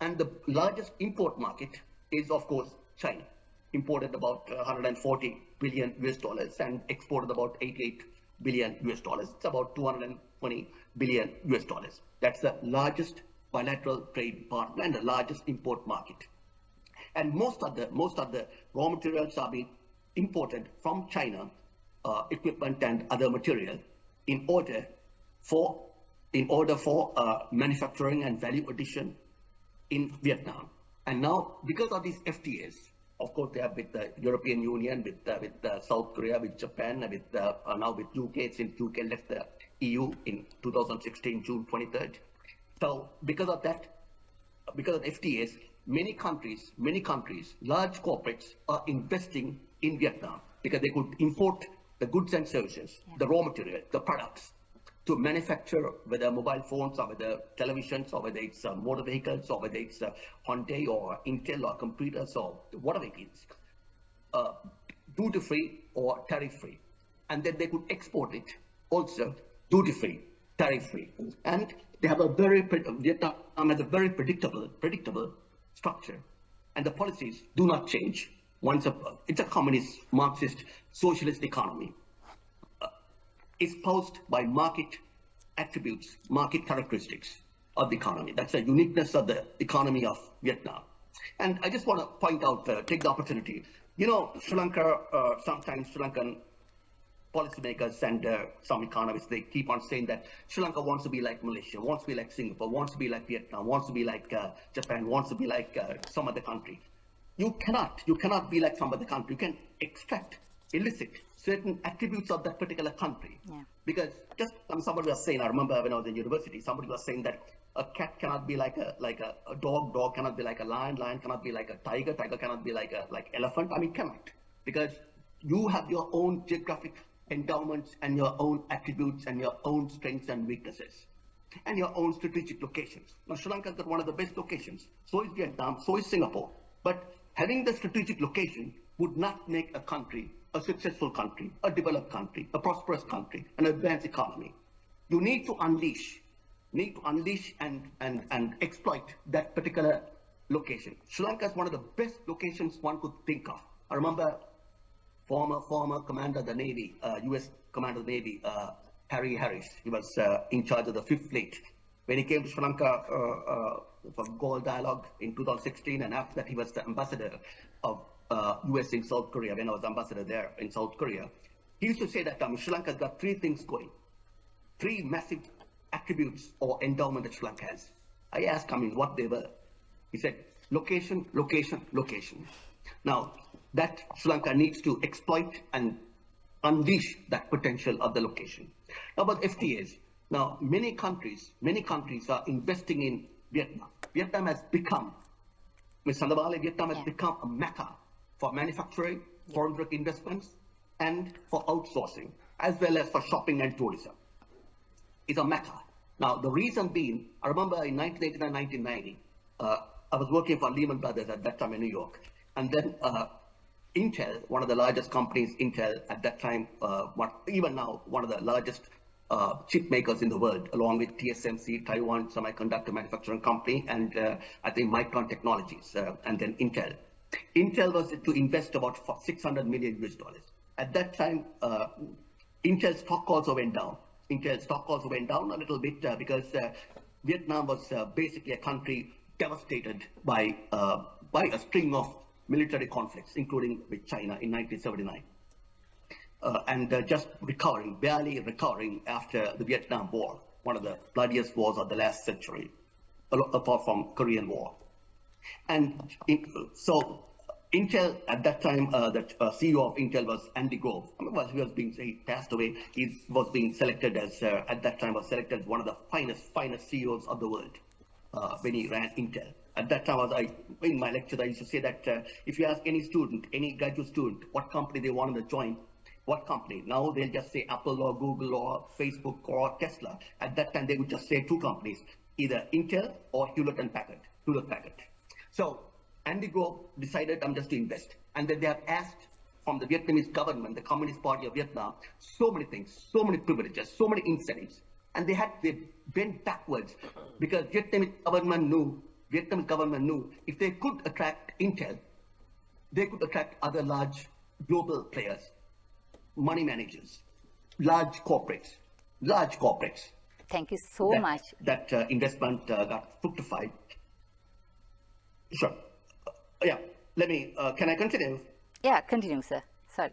And the largest import market is, of course, China. Imported about 140 billion US dollars and exported about 88 billion US dollars. It's about 220 billion US dollars. That's the largest bilateral trade partner and the largest import market. And most of the raw materials are being imported from China, equipment and other material, in order for manufacturing and value addition in Vietnam. And now, because of these FTAs, of course, they are with the European Union, with South Korea, with Japan, now with UK, since UK left the EU in 2016, June 23rd. So because of FTAs, many countries, large corporates are investing in Vietnam because they could import the goods and services, the raw material, the products, to manufacture whether mobile phones or whether televisions or whether it's motor vehicles or whether it's Hyundai or Intel or computers or whatever it is, duty-free or tariff-free. And then they could export it also duty-free, tariff-free. And they have Vietnam has a very predictable structure. And the policies do not change. It's a communist, Marxist, socialist economy. Espoused by market attributes, market characteristics of the economy. That's the uniqueness of the economy of Vietnam. And I just want to point out, take the opportunity. You know, Sri Lanka, sometimes Sri Lankan policymakers and some economists, they keep on saying that Sri Lanka wants to be like Malaysia, wants to be like Singapore, wants to be like Vietnam, wants to be like Japan, wants to be like some other country. You cannot be like some other country. You can elicit certain attributes of that particular country. Yeah. Because just somebody was saying, I remember when I was in university, somebody was saying that a cat cannot be like a dog cannot be like a lion cannot be like a tiger cannot be like elephant. I mean, cannot. Because you have your own geographic endowments and your own attributes and your own strengths and weaknesses and your own strategic locations. Now, Sri Lanka got one of the best locations. So is Vietnam, so is Singapore. But having the strategic location would not make a country a successful country, a developed country, a prosperous country, an advanced economy. You need to unleash and exploit that particular location. Sri Lanka is one of the best locations one could think of. I remember former commander of the Navy, US commander of the Navy, Harry Harris. He was in charge of the 5th Fleet. When he came to Sri Lanka for Goal Dialogue in 2016, and after that he was the ambassador of US in South Korea, when I was ambassador there in South Korea. He used to say that Sri Lanka's got 3 things going, 3 massive attributes or endowment that Sri Lanka has. I asked him what they were. He said, location, location, location. Now, that Sri Lanka needs to exploit and unleash that potential of the location. Now, about FTAs. Now, many countries are investing in Vietnam. Vietnam has become a mecca for manufacturing, foreign direct investments, and for outsourcing, as well as for shopping and tourism. It's a mecca. Now, the reason being, I remember in 1989, 1990, I was working for Lehman Brothers at that time in New York. And then Intel, one of the largest companies, Intel at that time, even now, one of the largest chip makers in the world, along with TSMC, Taiwan Semiconductor Manufacturing Company, and I think Micron Technologies, and then Intel. Intel was to invest about $600 million US. At that time, Intel stock also went down. Intel stock also went down a little bit because Vietnam was basically a country devastated by a string of military conflicts, including with China in 1979. And just recovering, barely recovering after the Vietnam War, one of the bloodiest wars of the last century, apart from Korean War. And so Intel at that time, the CEO of Intel was Andy Grove. I mean, he passed away. He was being selected as, at that time, was selected as one of the finest CEOs of the world when he ran Intel. At that time, in my lectures, I used to say that if you ask any student, any graduate student, what company they wanted to join, what company? Now they'll just say Apple or Google or Facebook or Tesla. At that time, they would just say two companies, either Intel or Hewlett Packard. So Andy Grove decided, I'm just to invest. And then they have asked from the Vietnamese government, the Communist Party of Vietnam, so many things, so many privileges, so many incentives. And they bent backwards because Vietnamese government knew if they could attract Intel, they could attract other large global players, money managers, large corporates. Thank you so much. That investment got fructified. Sure. Yeah, let me, can I continue? Yeah, continue, sir. Sorry.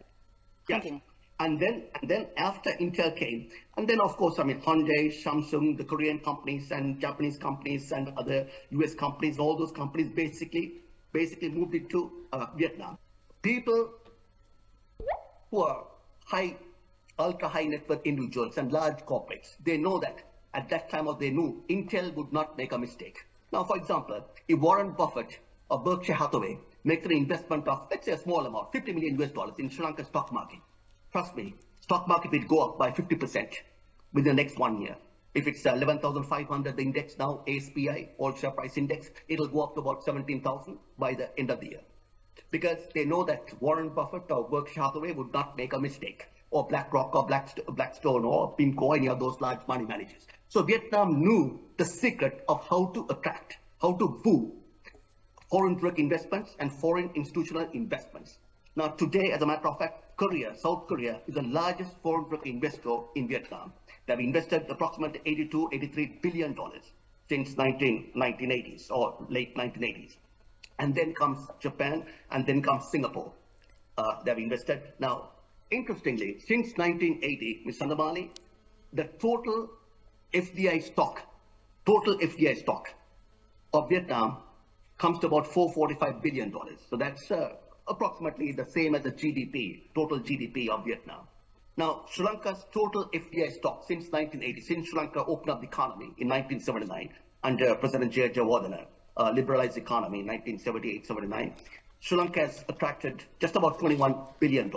Continue. Yeah. And then after Intel came, and then of course, I mean, Hyundai, Samsung, the Korean companies and Japanese companies and other US companies, all those companies basically moved into Vietnam. People who are ultra high net worth individuals and large corporates, they know that at that time, they knew Intel would not make a mistake. Now, for example, if Warren Buffett or Berkshire Hathaway makes an investment of, let's say, a small amount, $50 million US in Sri Lanka stock market, trust me, stock market will go up by 50% within the next 1 year. If it's 11,500, the index now, ASPI, All Share Price Index, it'll go up to about 17,000 by the end of the year. Because they know that Warren Buffett or Berkshire Hathaway would not make a mistake, or BlackRock or Blackstone or PIMCO, any of those large money managers. So Vietnam knew the secret of how to attract, how to woo foreign direct investments and foreign institutional investments. Now today, as a matter of fact, South Korea is the largest foreign direct investor in Vietnam. They've invested approximately $83 billion since 1980s or late 1980s. And then comes Japan, and then comes Singapore. They've invested. Now, interestingly, since 1980, Ms. Sandamali, the total FDI stock of Vietnam comes to about $445 billion. So that's approximately the same as the GDP, total GDP of Vietnam. Now, Sri Lanka's total FDI stock since 1980, since Sri Lanka opened up the economy in 1979 under President J. Jayawardena, liberalized economy in 1978-79, Sri Lanka has attracted just about $21 billion.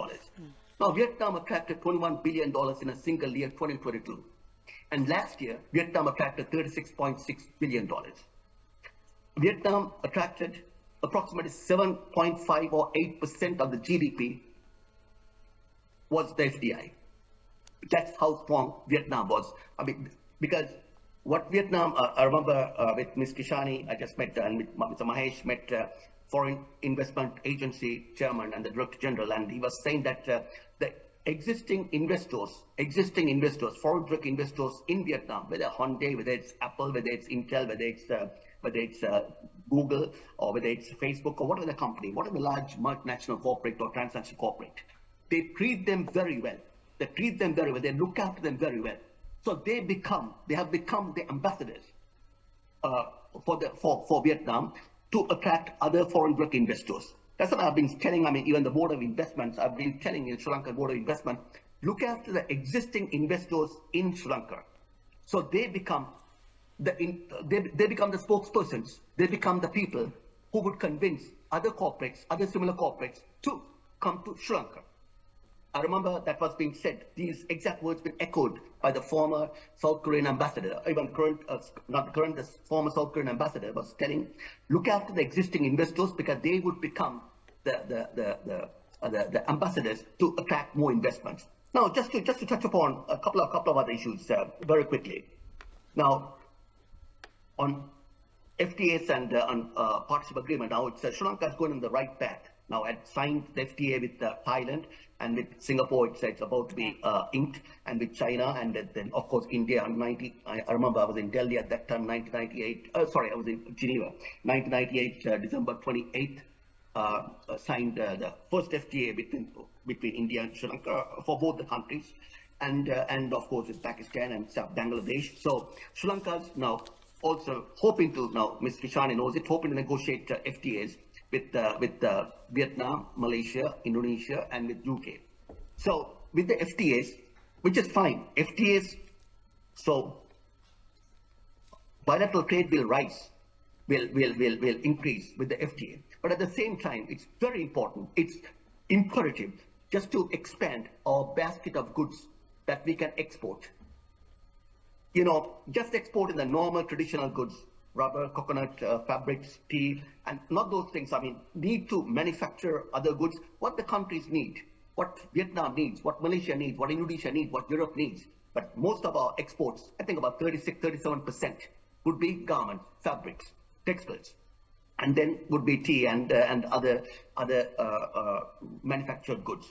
Now, Vietnam attracted $21 billion in a single year, 2022. And last year, Vietnam attracted $36.6 billion. Vietnam attracted approximately 7.5 or 8% of the GDP was the FDI. That's how strong Vietnam was. I mean, because what Vietnam, I remember with Ms. Kishani, I just met, and with Mr. Mahesh, met Foreign Investment Agency Chairman and the Director General, and he was saying that the existing investors, foreign direct investors in Vietnam, whether Hyundai, whether it's Apple, whether it's Intel, whether it's Google, or whether it's Facebook, or whatever the company, whatever large multinational corporate or transnational corporate, they treat them very well. They look after them very well. So they have become the ambassadors for Vietnam to attract other foreign direct investors. That's what I've been telling. I mean, even the Board of Investments, I've been telling in Sri Lanka Board of Investment, look after the existing investors in Sri Lanka. So they become the spokespersons. They become the people who would convince other corporates, other similar corporates, to come to Sri Lanka. I remember that was being said, these exact words been echoed by the former South Korean ambassador, even current, the former South Korean ambassador was telling, look after the existing investors because they would become the ambassadors to attract more investments. Now, just to touch upon a couple of other issues very quickly. Now, on FTAs and on partnership agreement, now it's Sri Lanka is going in the right path. Now, had signed the FTA with Thailand, and with Singapore, it's about to be inked, and with China, and then of course India. I remember I was in Delhi at that time, 1998. Sorry, I was in Geneva, 1998, December 28th. Signed the first FTA between India and Sri Lanka for both the countries, and of course with Pakistan and Bangladesh. So Sri Lanka is now also hoping to, now Ms. Kishani knows it, hoping to negotiate FTAs with Vietnam, Malaysia, Indonesia, and with UK. So with the FTAs, which is fine, FTAs, so bilateral trade will rise, will increase with the FTA. But at the same time, it's very important, it's imperative just to expand our basket of goods that we can export. You know, just exporting the normal traditional goods, rubber, coconut, fabrics, tea, and not those things. I mean, need to manufacture other goods, what the countries need, what Vietnam needs, what Malaysia needs, what Indonesia needs, what Europe needs. But most of our exports, I think about 37% would be garments, fabrics, textiles. And then would be tea and other manufactured goods.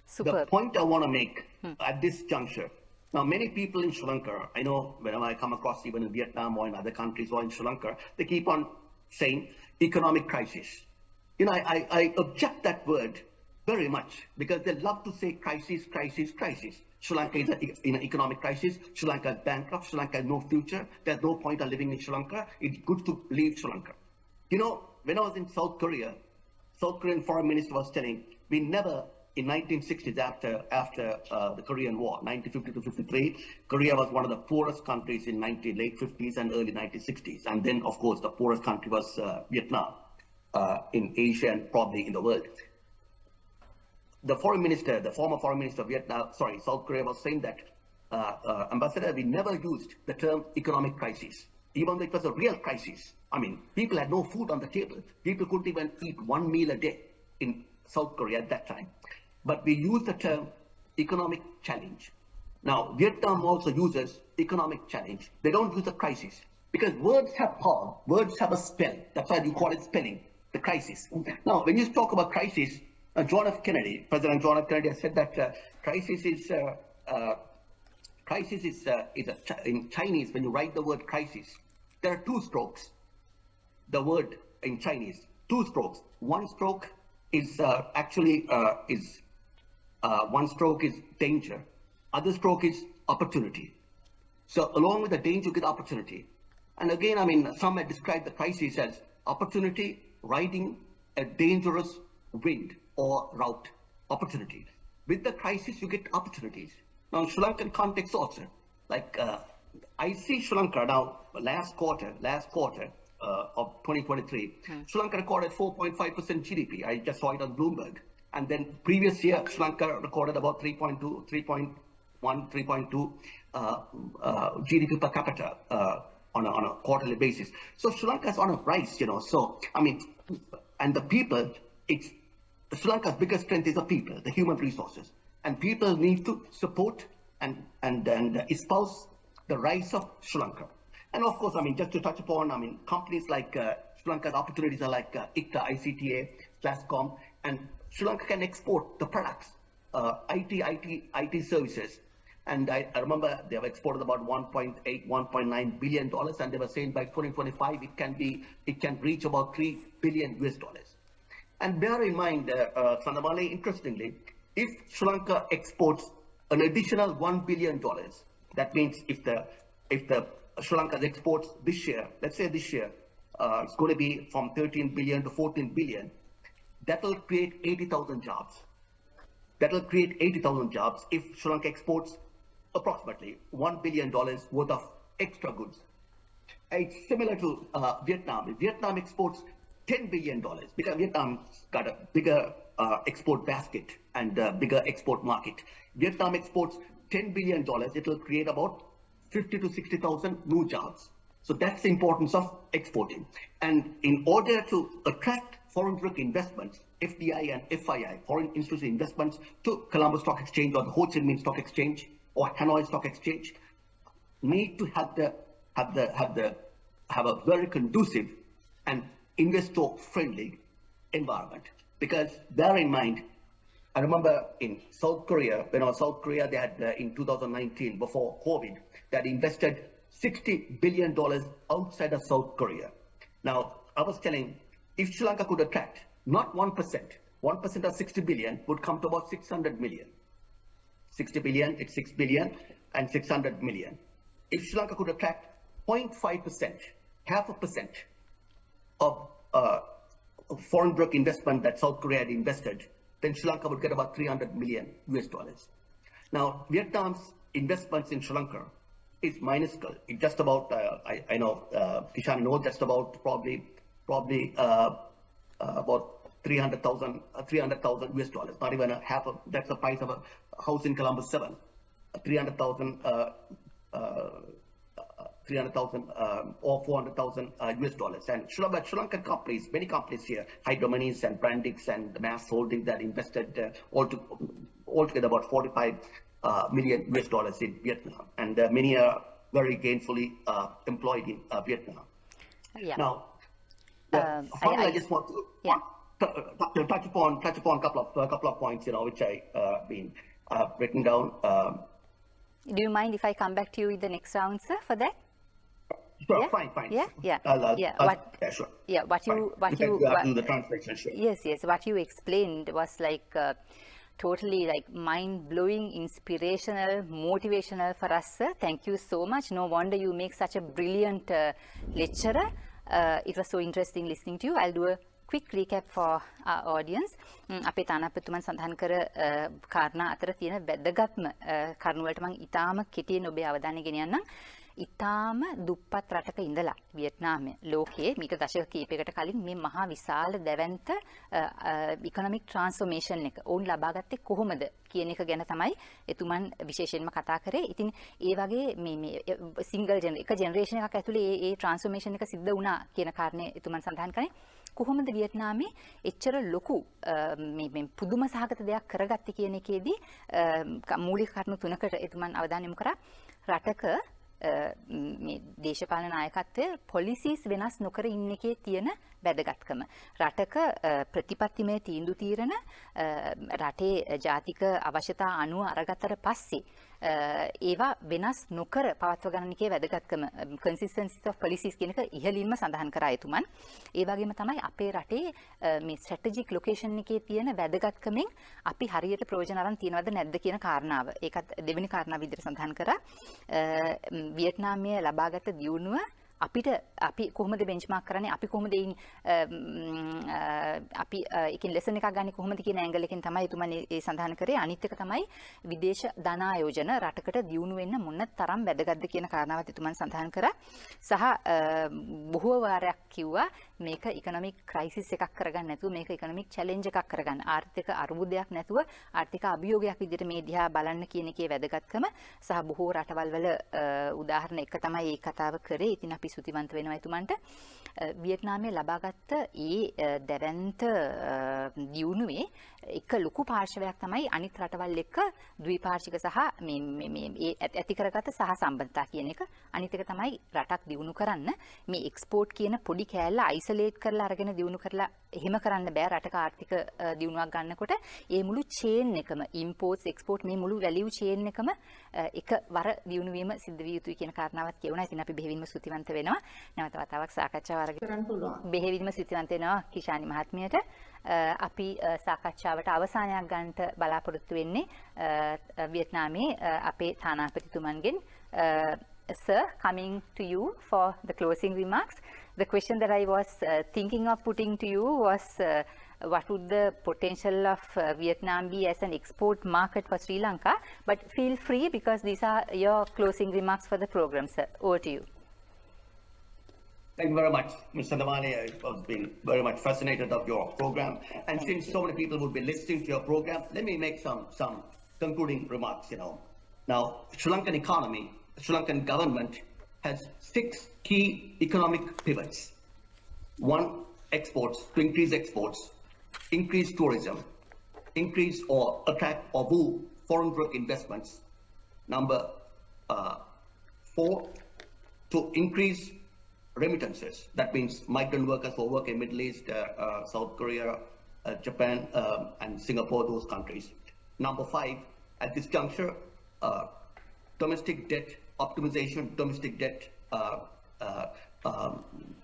Super. The point I want to make at this juncture, now many people in Sri Lanka, I know whenever I come across even in Vietnam or in other countries or in Sri Lanka, they keep on saying economic crisis. You know, I object that word very much because they love to say crisis, crisis, crisis. Sri Lanka is in an economic crisis. Sri Lanka is bankrupt. Sri Lanka has no future. There's no point of living in Sri Lanka. It's good to leave Sri Lanka. You know, when I was in South Korea, South Korean foreign minister was telling, we never, in 1960s, after the Korean War, 1950 to 53, Korea was one of the poorest countries in late 50s and early 1960s. And then, of course, the poorest country was Vietnam in Asia and probably in the world. The foreign minister, the former foreign minister of South Korea was saying that, Ambassador, we never used the term economic crisis, even though it was a real crisis. I mean, people had no food on the table. People couldn't even eat one meal a day in South Korea at that time. But we use the term economic challenge. Now, Vietnam also uses economic challenge. They don't use the crisis because words have power. Words have a spell. That's why you call it spelling, the crisis. Now, when you talk about crisis, President John F. Kennedy has said that crisis is in Chinese, when you write the word crisis, there are two strokes. The word in Chinese, two strokes. One stroke is one stroke is danger. Other stroke is opportunity. So along with the danger, you get opportunity. And again, I mean, some have described the crisis as opportunity riding a dangerous wind or route. Opportunity. With the crisis, you get opportunities. Now, in Sri Lankan context also, like I see Sri Lanka now, last quarter of 2023, Sri Lanka recorded 4.5% GDP. I just saw it on Bloomberg. And then previous year, Sri Lanka recorded about 3.2 GDP per capita on a quarterly basis. So Sri Lanka is on a rise, you know. So, I mean, and the people, Sri Lanka's biggest strength is the people, the human resources. And people need to support and espouse the rise of Sri Lanka. And of course, I mean, just to touch upon, I mean, companies like Sri Lanka's opportunities are like ICTA, Plascom, and Sri Lanka can export the products, IT services. And I remember they have exported about $1.9 billion, and they were saying by 2025 it can reach about $3 billion US. And bear in mind, Sandamali, interestingly, if Sri Lanka exports an additional $1 billion, that means if the Sri Lanka's exports this year, let's say this year, it's going to be from 13 billion to 14 billion, that will create 80,000 jobs. That will create 80,000 jobs if Sri Lanka exports approximately $1 billion worth of extra goods. It's similar to Vietnam. If Vietnam exports $10 billion, because Vietnam's got a bigger export basket and a bigger export market. Vietnam exports $10 billion, it will create about 50 to 60,000 new jobs. So that's the importance of exporting. And in order to attract foreign direct investments, FDI and FII, foreign institutional investments, to Colombo Stock Exchange or the Ho Chi Minh Stock Exchange or Hanoi Stock Exchange need to have a very conducive and investor-friendly environment. Because bear in mind, I remember in South Korea, when I was South Korea, they had in 2019, before COVID, they had invested $60 billion outside of South Korea. Now, I was telling, if Sri Lanka could attract not 1%, 1% of 60 billion would come to about 600 million. 60 billion, it's 6 billion and 600 million. If Sri Lanka could attract 0.5%, 0.5% of foreign direct investment that South Korea had invested, then Sri Lanka would get about 300 million US dollars. Now, Vietnam's investments in Sri Lanka is minuscule. It's just about, I know, Kishan knows, just about probably about 300,000 US dollars. Not even a half of, that's the price of a house in Columbus 7. 300,000 or 400,000 US dollars. And Sri Lankan companies, many companies here, Hydromanis and Brandix and Mass Holding, that invested altogether about 45 million US dollars in Vietnam. And many are very gainfully employed in Vietnam. Yeah. Now, finally, I just want to touch upon a couple of points, which I been written down. Do you mind if I come back to you in the next round, sir, for that? Sure, Yeah? fine. Yeah. Sure. Yeah, what you do the translation, sure. Yes, what you explained was like totally like mind-blowing, inspirational, motivational for us, sir. Thank you so much. No wonder you make such a brilliant lecturer. It was so interesting listening to you. I'll do a quick recap for our audience. අපේ තානාපතිතුමන් සඳහන් කර කාරණා අතර තියෙන වැදගත්ම කරුණු වලට මම ඊටාම කෙටියෙන් ඔබේ අවධානය ගෙනියන්නම්. ඊටාම දුප්පත් රටක ඉඳලා වියට්නාමය ලෝකයේ මීට දශක කිහිපයකට කලින් මේ මහා විශාල දැවැන්ත ඉකොනොමික් ට්‍රාන්ස්ෆෝමේෂන් එක ඔවුන් ලබාගත්තේ කොහොමද කියන එක ගැන තමයි එතුමන් විශේෂයෙන්ම කතා කරේ. ඉතින් ඒ වගේ මේ සිංගල් එක ජෙනරේෂන් එකක් ඇතුලේ ඒ ට්‍රාන්ස්ෆෝමේෂන් එක සිද්ධ වුණා කියන කාරණේ එතුමන් සඳහන් කරේ. කොහොමද වියට්නාමයේ එච්චර ලොකු මේ පුදුම සහගත දෙයක් කරගත්තේ කියන එකේදී මූලික කරුණු තුනකට එතුමන් අවධානය යොමු කරා. රටක මේ දේශපාලන නායකත්වය පොලිසිස් වෙනස් නොකර ඉන්න එකේ තියෙන වැදගත්කම. රටක ප්‍රතිපත්තිමය තීන්දුව తీරන රටේ ජාතික අවශ්‍යතා අනුව අරගත්තට පස්සේ ඒවා වෙනස් නොකර පවත්ව ගන්න එකේ වැදගත්කම consistency of policies කියන එක ඉහළින්ම සඳහන් කරා එතුමන්. ඒ වගේම තමයි අපේ රටේ මේ strategic location එකේ තියෙන වැදගත්කමෙන් අපි හරියට ප්‍රයෝජන අරන් තියනවද නැද්ද කියන කාරණාව. ඒකත් දෙවෙනි කාරණාව විදිහට සඳහන් කරා. වියට්නාමයේ ලබාගත් දියුණුව අපි කොහොමද බෙන්ච්මාර්ක් කරන්නේ, අපි කොහොමද අපි එකකින් ලෙසන් එකක් ගන්න කොහොමද කියන ඇන්ගල් එකෙන් තමයි එතුමන් ඒ සඳහන් කරේ. අනිත් එක තමයි විදේශ ධන ආයෝජන රටකට දියුණු වෙන්න මොන තරම් වැදගත්ද කියන කාරණාවත් එතුමන් සඳහන් කරා. සහ බොහෝ වාරයක් කිව්වා මේක ඉකොනොමික් ක්‍රයිසිස් එකක් කරගන්න නැතුව, මේක ඉකොනොමික් චැලෙන්ජ් එකක් කරගන්න, ආර්ථික අර්බුදයක් නැතුව ආර්ථික අභියෝගයක් විදිහට මේ දිහා බලන්න කියන එකේ වැදගත්කම සහ බොහෝ රටවල් වල උදාහරණ එක තමයි මේ කතාව කරේ. ඉතින් අපි සුතිවන්ත වෙනවා එතුමන්ට. වියට්නාමයේ ලබාගත් දැවැන්ත දියුණුවේ එක ලොකු පාර්ශවයක් තමයි අනිත් රටවල් එක්ක ද්විපාර්ශ්වික සහ මේ ඇති කරගත සහ සම්බන්ධතා කියන එක. අනිත් එක තමයි රටක් දියුණු කරන්න මේ එක්ස්පෝර්ට් කියන පොඩි කෑල්ල අයිසොලේට් කරලා අරගෙන දියුණු කරලා එහෙම කරන්න බෑ. රටක ආර්ථික දියුණුවක් ගන්නකොට ඒ මුළු චේන් එකම ඉම්පෝර්ට්ස් එක්ස්පෝර්ට් මේ මුළු වැලියු චේන් එකම එකවර දියුණු වීම සිද්ධ විය යුතුයි කියන කාරණාවත් කියුණා. ඉතින් අපි බෙහෙවින්ම සුතිවන්ත වෙනවා. නැවත වතාවක් සාකච්ඡාව අරගෙන බෙහෙවින්ම සුතිවන්ත වෙනවා කිෂානි මහත්මියට. අපි සාකච්ඡාවට අවසානයක් ගන්නට බලාපොරොත්තු වෙන්නේ වියට්නාමයේ අපේ තානාපතිතුමන්ගෙන්. Sir, coming to you for the closing remarks. The question that I was thinking of putting to you was what would the potential of Vietnam be as an export market for Sri Lanka? But feel free because these are your closing remarks for the program, sir. Over to you. Thank you very much, Mr. Damani. I've been very much fascinated of your program. And since so many people would be listening to your program, let me make some concluding remarks, Now, Sri Lankan economy, Sri Lankan government has 6 key economic pivots. 1, exports, to increase tourism, increase or attract or woo foreign direct investments. Number 4, to increase remittances. That means migrant workers who work in Middle East, South Korea, Japan, and Singapore, those countries. Number 5, at this juncture, domestic debt optimization, domestic debt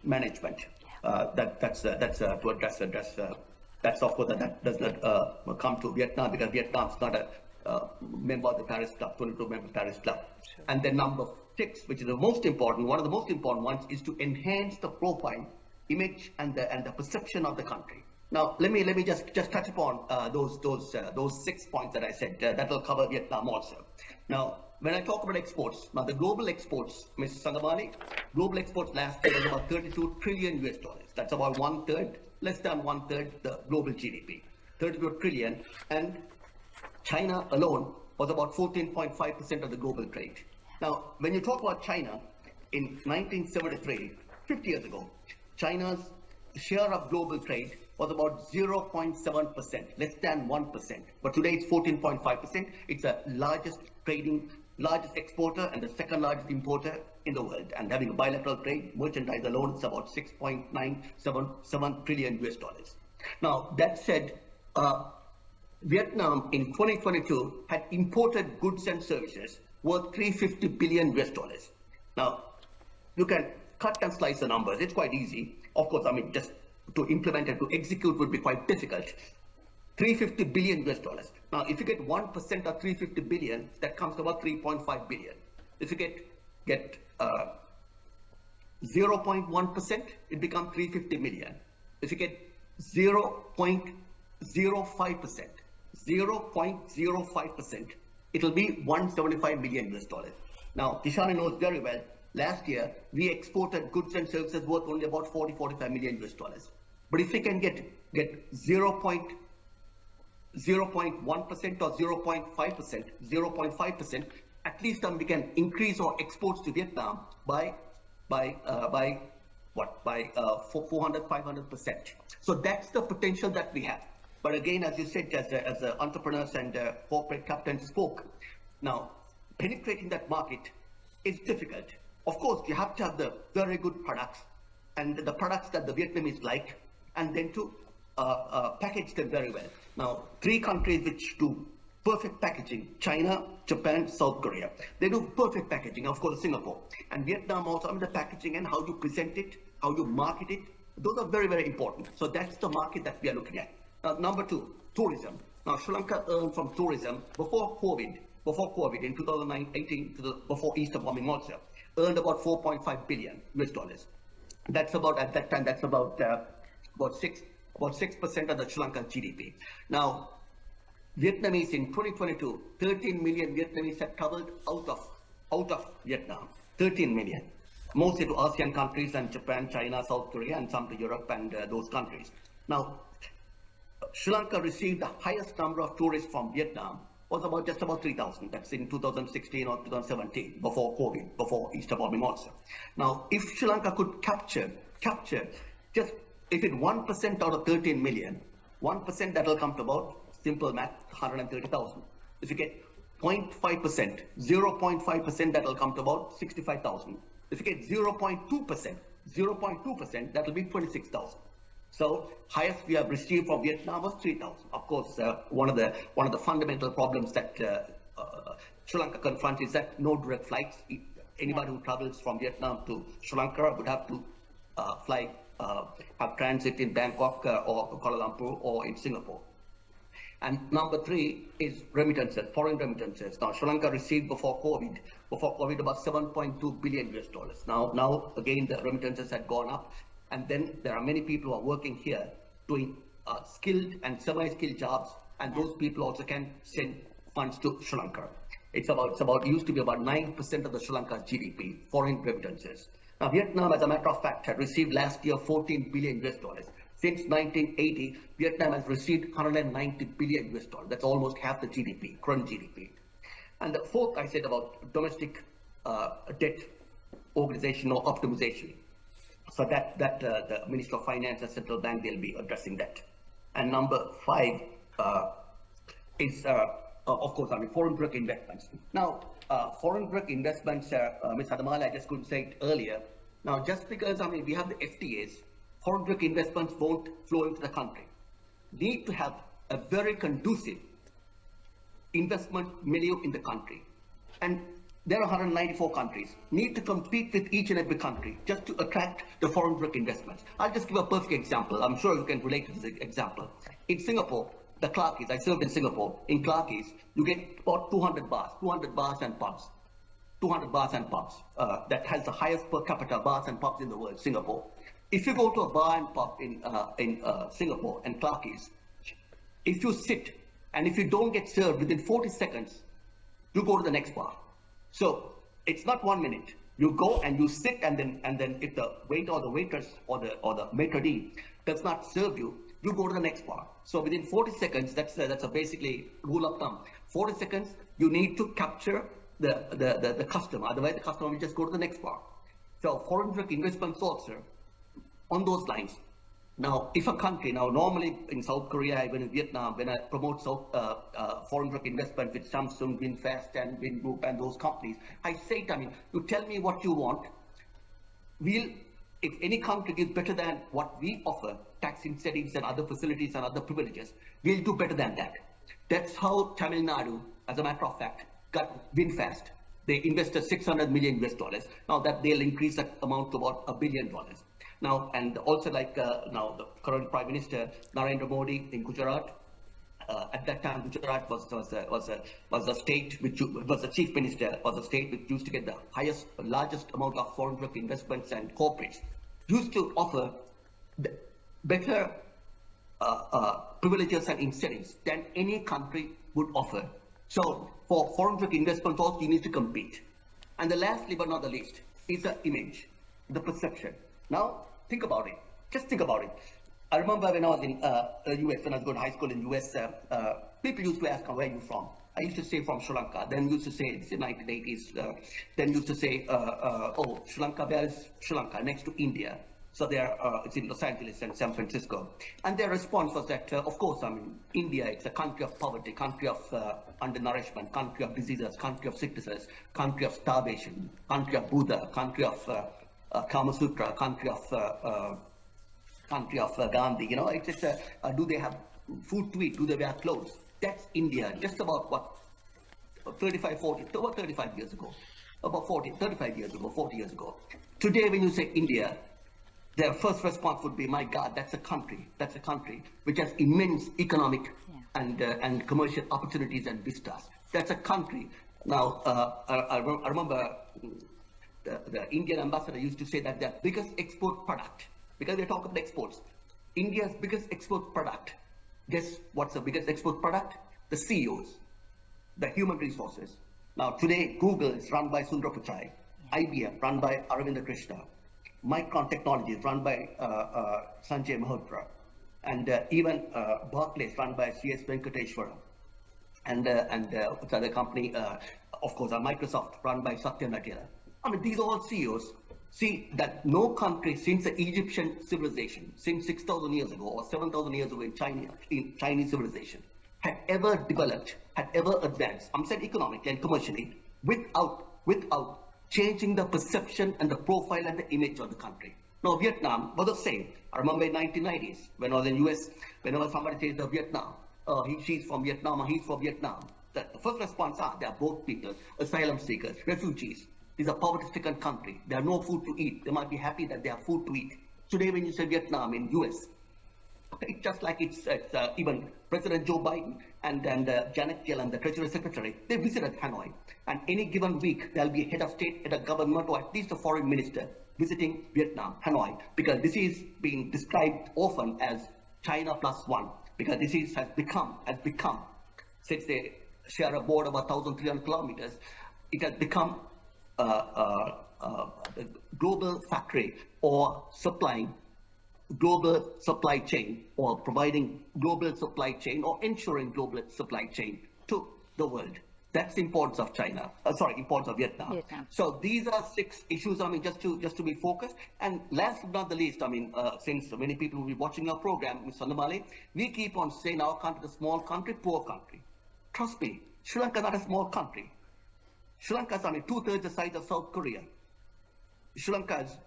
management. That's to address. That's of course that does not come to Vietnam, because Vietnam is not a member of the Paris Club, 22 member Paris Club. Sure. And then number 6, which is the most important, one of the most important ones, is to enhance the profile, image, and the perception of the country. Now, let me just touch upon those 6 points that I said. That will cover Vietnam also. Now, when I talk about exports, now the global exports, Mr. Sangamani, global exports last year was about 32 trillion US dollars. That's about 1/3, less than 1/3 the global GDP, 32 trillion. And China alone was about 14.5% of the global trade. Now, when you talk about China, in 1973, 50 years ago, China's share of global trade was about 0.7%, less than 1%. But today it's 14.5%. It's the largest exporter and the second largest importer in the world. And having a bilateral trade, merchandise alone, it's about 6.977 trillion US dollars. Now, that said, Vietnam in 2022 had imported goods and services worth 350 billion US dollars. Now, you can cut and slice the numbers. It's quite easy. Of course, I mean, just to implement and to execute would be quite difficult. 350 billion US dollars. Now, if you get 1% of 350 billion, that comes to about 3.5 billion. If you get 0.1%, it becomes 350 million. If you get 0.05%, 0.05%, it'll be 175 million US dollars. Now, Tishani knows very well, last year, we exported goods and services worth only about 45 million US dollars. But if we can get 0.1% or 0.5%, 0.5%, at least we can increase our exports to Vietnam by 400-500%. So that's the potential that we have. But again, as you said, as the entrepreneurs and corporate captains spoke, now penetrating that market is difficult. Of course, you have to have the very good products and the products that the Vietnamese like, and then to package them very well. Now, 3 countries which do perfect packaging: China, Japan, South Korea. They do perfect packaging, of course, Singapore. And Vietnam also, I mean, the packaging and how you present it, how you market it, those are very, very important. So that's the market that we are looking at. Number 2, tourism. Now, Sri Lanka earned from tourism before COVID in 2018, before Easter bombing also, earned about 4.5 billion US dollars. That's about, at that time, that's about 6% of the Sri Lankan GDP. Now, Vietnamese in 2022, 13 million Vietnamese have traveled out of Vietnam. 13 million, mostly to ASEAN countries and Japan, China, South Korea, and some to Europe and those countries. Now, Sri Lanka received the highest number of tourists from Vietnam, was just about 3,000. That's in 2016 or 2017, before COVID, before Easter bombing also. Now, if Sri Lanka could capture just, if it 1% out of 13 million, 1%, that will come to about, simple math, 130,000. If you get 0.5%, 0.5%, that will come to about 65,000. If you get 0.2%, that will be 26,000. So highest we have received from Vietnam was 3,000. Of course, one of the fundamental problems that Sri Lanka confronts is that no direct flights. Anybody who travels from Vietnam to Sri Lanka would have to have transit in Bangkok or Kuala Lumpur or in Singapore. And number 3 is remittances, foreign remittances. Now, Sri Lanka received before COVID about 7.2 billion US dollars. Now again, the remittances had gone up. And then there are many people who are working here doing skilled and semi-skilled jobs, and those people also can send funds to Sri Lanka. It used to be about 9% of the Sri Lanka's GDP, foreign remittances. Now, Vietnam, as a matter of fact, had received last year 14 billion US dollars. Since 1980, Vietnam has received 190 billion US dollars. That's almost half the GDP, current GDP. And the 4th, I said about domestic debt organization or optimization. So that the Minister of Finance and Central Bank, they'll be addressing that. And number 5 is, of course, foreign direct investments. Now, foreign direct investments, Ms. Adamala, I just couldn't say it earlier. Now, just because, we have the FTAs, foreign direct investments won't flow into the country. Need to have a very conducive investment milieu in the country. And there are 194 countries. Need to compete with each and every country just to attract the foreign direct investments. I'll just give a perfect example. I'm sure you can relate to this example. In Singapore, the Clarkies, I served in Singapore. In Clarkies, you get about 200 bars and pubs. 200 bars and pubs. That has the highest per capita bars and pubs in the world, Singapore. If you go to a bar and pub in Singapore and Clarkies, if you sit and if you don't get served within 40 seconds, you go to the next bar. So it's not 1 minute. You go and you sit, and then if the waiter or the waitress or the maitre d' does not serve you, you go to the next bar. So within 40 seconds, that's a basically rule of thumb. 40 seconds, you need to capture the customer. Otherwise, the customer will just go to the next bar. So foreign direct investments also on those lines. Now, if a country, normally in South Korea, even in Vietnam, when I promote foreign direct investment with Samsung, VinFast, and Vingroup, and those companies, I say, you tell me what you want. If any country gives better than what we offer, tax incentives and other facilities and other privileges, we'll do better than that. That's how Tamil Nadu, as a matter of fact, got VinFast. They invested $600 million US. Now that they'll increase that amount to about $1 billion. Now, and also now the current Prime Minister, Narendra Modi in Gujarat, at that time Gujarat was a state which was the chief minister, was a state which used to get the largest amount of foreign direct investments, and corporates used to offer better privileges and incentives than any country would offer. So for foreign direct investments also you need to compete. And the lastly but not the least is the image, the perception. Now, think about it. Just think about it. I remember when I was in US, when I was going to high school in US, people used to ask, where are you from? I used to say from Sri Lanka. Then used to say, it's in the 1980s, then used to say, oh, Sri Lanka, where is Sri Lanka? Next to India. So it's in Los Angeles and San Francisco. And their response was that, of course, India, it's a country of poverty, country of undernourishment, country of diseases, country of sicknesses, country of starvation, country of Buddha, country of Kama Sutra, country of Gandhi. Do they have food to eat? Do they wear clothes? That's India. Just about 35 years ago. About 35 years ago, 40 years ago. Today, when you say India, their first response would be, my God, that's a country which has immense economic and commercial opportunities and vistas. That's a country. Now, I remember the Indian ambassador used to say that their biggest export product, because they talk about exports, India's biggest export product, guess what's the biggest export product? The CEOs, the human resources. Now today, Google is run by Sundar Pichai, IBM run by Aravinda Krishna, Micron Technologies run by Sanjay Malhotra, and even Barclays run by C.S. Venkateshwara, and what's the other company, of course, Microsoft run by Satya Nadella. These are all CEOs. See that no country since the Egyptian civilization, since 6,000 years ago or 7,000 years ago in Chinese civilization, had ever developed, had ever advanced, I'm saying economically and commercially, without changing the perception and the profile and the image of the country. Now, Vietnam was the same. I remember in 1990s, when I was in US, whenever somebody says Vietnam, she's from Vietnam or he's from Vietnam, the first response they are both people, asylum seekers, refugees. It's a poverty-stricken country. They have no food to eat. They might be happy that they have food to eat. Today, when you say Vietnam in US, it's just like it's even President Joe Biden and Janet Yellen, the Treasury Secretary, they visited Hanoi. And any given week, there'll be a head of state, head of government, or at least a foreign minister visiting Vietnam, Hanoi, because this is being described often as China +1, because this has become, since they share a border of 1,300 kilometers, it has become a global factory or supplying global supply chain or providing global supply chain or ensuring global supply chain to the world. That's imports of China. Imports of Vietnam. So these are 6 issues. I mean, just to be focused. And last but not the least, I mean, since many people will be watching our program, Mr. Sandamale, we keep on saying our country is a small country, poor country. Trust me, Sri Lanka is not a small country. Sri Lanka is only 2/3 the size of South Korea. Sri Lanka is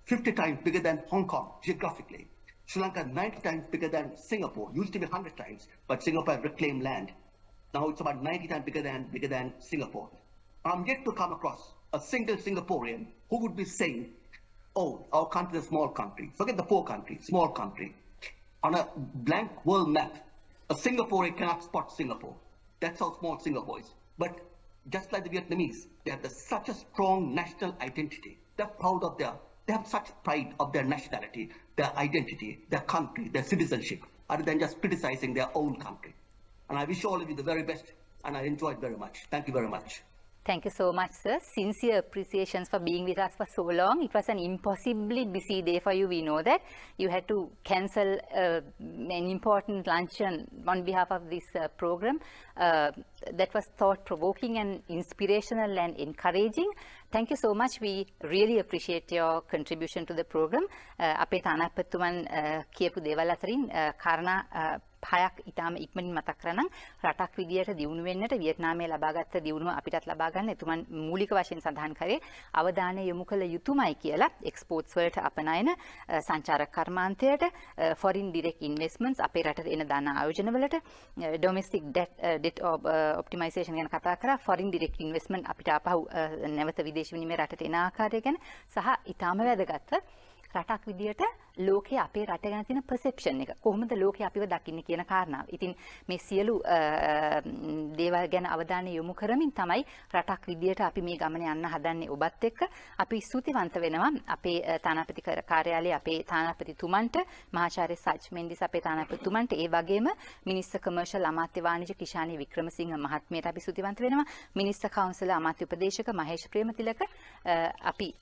50 times bigger than Hong Kong geographically. Sri Lanka is 90 times bigger than Singapore. Used to be 100 times, but Singapore has reclaimed land. Now it's about 90 times bigger than Singapore. I'm yet to come across a single Singaporean who would be saying, oh, our country is a small country. Forget the poor country, small country. On a blank world map, a Singaporean cannot spot Singapore. That's how small Singapore is. But just like the Vietnamese, they have such a strong national identity. They're proud of they have such pride of their nationality, their identity, their country, their citizenship, other than just criticizing their own country. And I wish all of you the very best, and I enjoyed very much. Thank you very much. Thank you so much, sir. Sincere appreciations for being with us for so long. It was an impossibly busy day for you. We know that. You had to cancel an important luncheon on behalf of this program. That was thought-provoking and inspirational and encouraging. Thank you so much. We really appreciate your contribution to the program. අපේ තානාපතිතුමන් කියපු දේවල් අතරින් කාරණා 6ක් ඉතාම ඉක්මනින් මතක් කරනම් රටක් විදියට දියුණු වෙන්නට වියට්නාමයේ ලබාගත් දියුණුව අපිටත් ලබා ගන්න එතුමන් මූලික වශයෙන් සඳහන් කරේ අවධානය යොමු කළ යුතුමයි කියලා එක්ස්පෝර්ට්ස් වලට අපනයන සංචාරක කර්මාන්තයට foreign direct investments අපේ රටට එන ධන ආයෝජන වලට domestic debt optimization ගැන කතා කරා foreign direct investment අපිට ආපහු නැවත විදේශ විනිමය රටට එන ආකාරය ගැන සහ ඊටාම වැදගත්ව රටක් විදියට ලෝකයේ අපේ රට ගැන තියෙන perception එක කොහොමද ලෝකයේ අපිව දකින්නේ කියන කාරණාව. ඉතින් මේ සියලු දේවල් ගැන අවධානය යොමු කරමින් තමයි රටක් විදියට අපි මේ ගමන යන්න හදන්නේ ඔබත් එක්ක. අපි ස්තුතිවන්ත වෙනවා අපේ තානාපති කාර්යාලයේ අපේ තානාපතිතුමන්ට මහාචාර්ය සච් මෙන්ඩිස් අපේ තානාපතිතුමන්ට ඒ වගේම මිනිස්සු කමර්ෂල් අමාත්‍ය වාණිජ කිෂානි වික්‍රමසිංහ මහත්මයාට අපි ස්තුතිවන්ත වෙනවා. මිනිස්සු කවුන්සිල අමාත්‍ය උපදේශක මහේෂ් ප්‍රේමතිලක අපි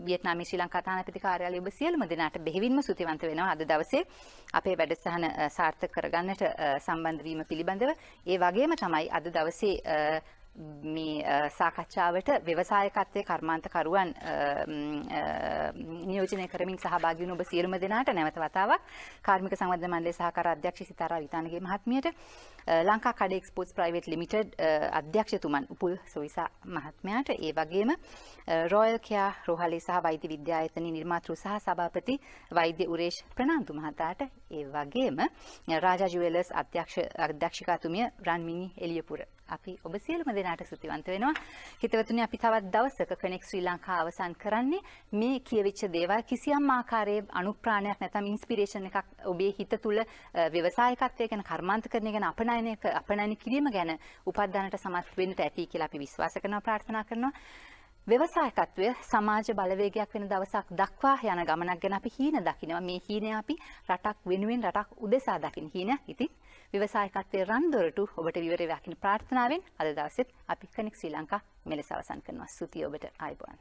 වියට්නාමයේ ශ්‍රී ලංකා තානාපති කාර්යාලයේ ඔබ සියලුම දෙනාට බෙහෙවින්ම ස්තුතිවන්ත වෙනවා අද දවසේ අපේ වැඩසටහන සාර්ථක කරගන්නට සම්බන්ධ වීම පිළිබඳව. ඒ වගේම තමයි අද දවසේ මේ සාකච්ඡාවට ව්‍යවසායකත්වයේ කර්මාන්තකරුවන් නියෝජනය කරමින් සහභාගී වුණ ඔබ සියලුම දෙනාට නැවත වතාවක් කාර්මික සංවර්ධන මණ්ඩලයේ සහකාර අධ්‍යක්ෂ සිතාරා විතානගේ මහත්මියට ලංකා කඩ එක්ස්පෝර්ට්ස් ප්‍රයිවට් ලිමිටඩ් අධ්‍යක්ෂතුමන් උපුල් සොයිසා මහත්මයාට ඒ වගේම රොයල් කෙයා රෝහලේ සහ වෛද්‍ය විද්‍යායතනයේ නිර්මාතෘ සහ සභාපති වෛද්‍ය උරේෂ් ප්‍රනාන්දු මහතාට ඒ වගේම රාජා ජුවෙලර්ස් අධ්‍යක්ෂකතුමිය රන්මිනි එළියපුර අපි ඔබ සියලුම දෙනාට ස්තුතිවන්ත වෙනවා. හිතවතුනි අපි තවත් දවසක Connect Sri Lanka අවසන් කරන්නේ මේ කියවිච්ච දේවල් කිසියම් ආකාරයේ අනුප්‍රාණයක් නැත්නම් ඉන්ස්පිරේෂන් එකක් ඔබේ හිත තුල ව්‍යවසායකත්වය ගැන කර්මාන්තකරණය ගැන අපනයන කිරීම ගැන උපද්දන්නට සමත් වෙන්නට ඇති කියලා අපි විශ්වාස කරනවා ප්‍රාර්ථනා කරනවා. ව්‍යවසායකත්වය සමාජ බලවේගයක් වෙන දවසක් දක්වා යන ගමනක් ගැන අපි හීන දකිනවා. මේ හීනය අපි රටක් වෙනුවෙන් රටක් උදෙසා දකින හීන. ඉතින් ව්‍යවසායකත්වයේ රන්දොරටු ඔබට විවර වේකින ප්‍රාර්ථනාවෙන් අද දවසෙත් අපි Connect Sri Lanka මෙලෙස අවසන් කරනවා. ස්තුතියි ඔබට ආයුබෝවන්.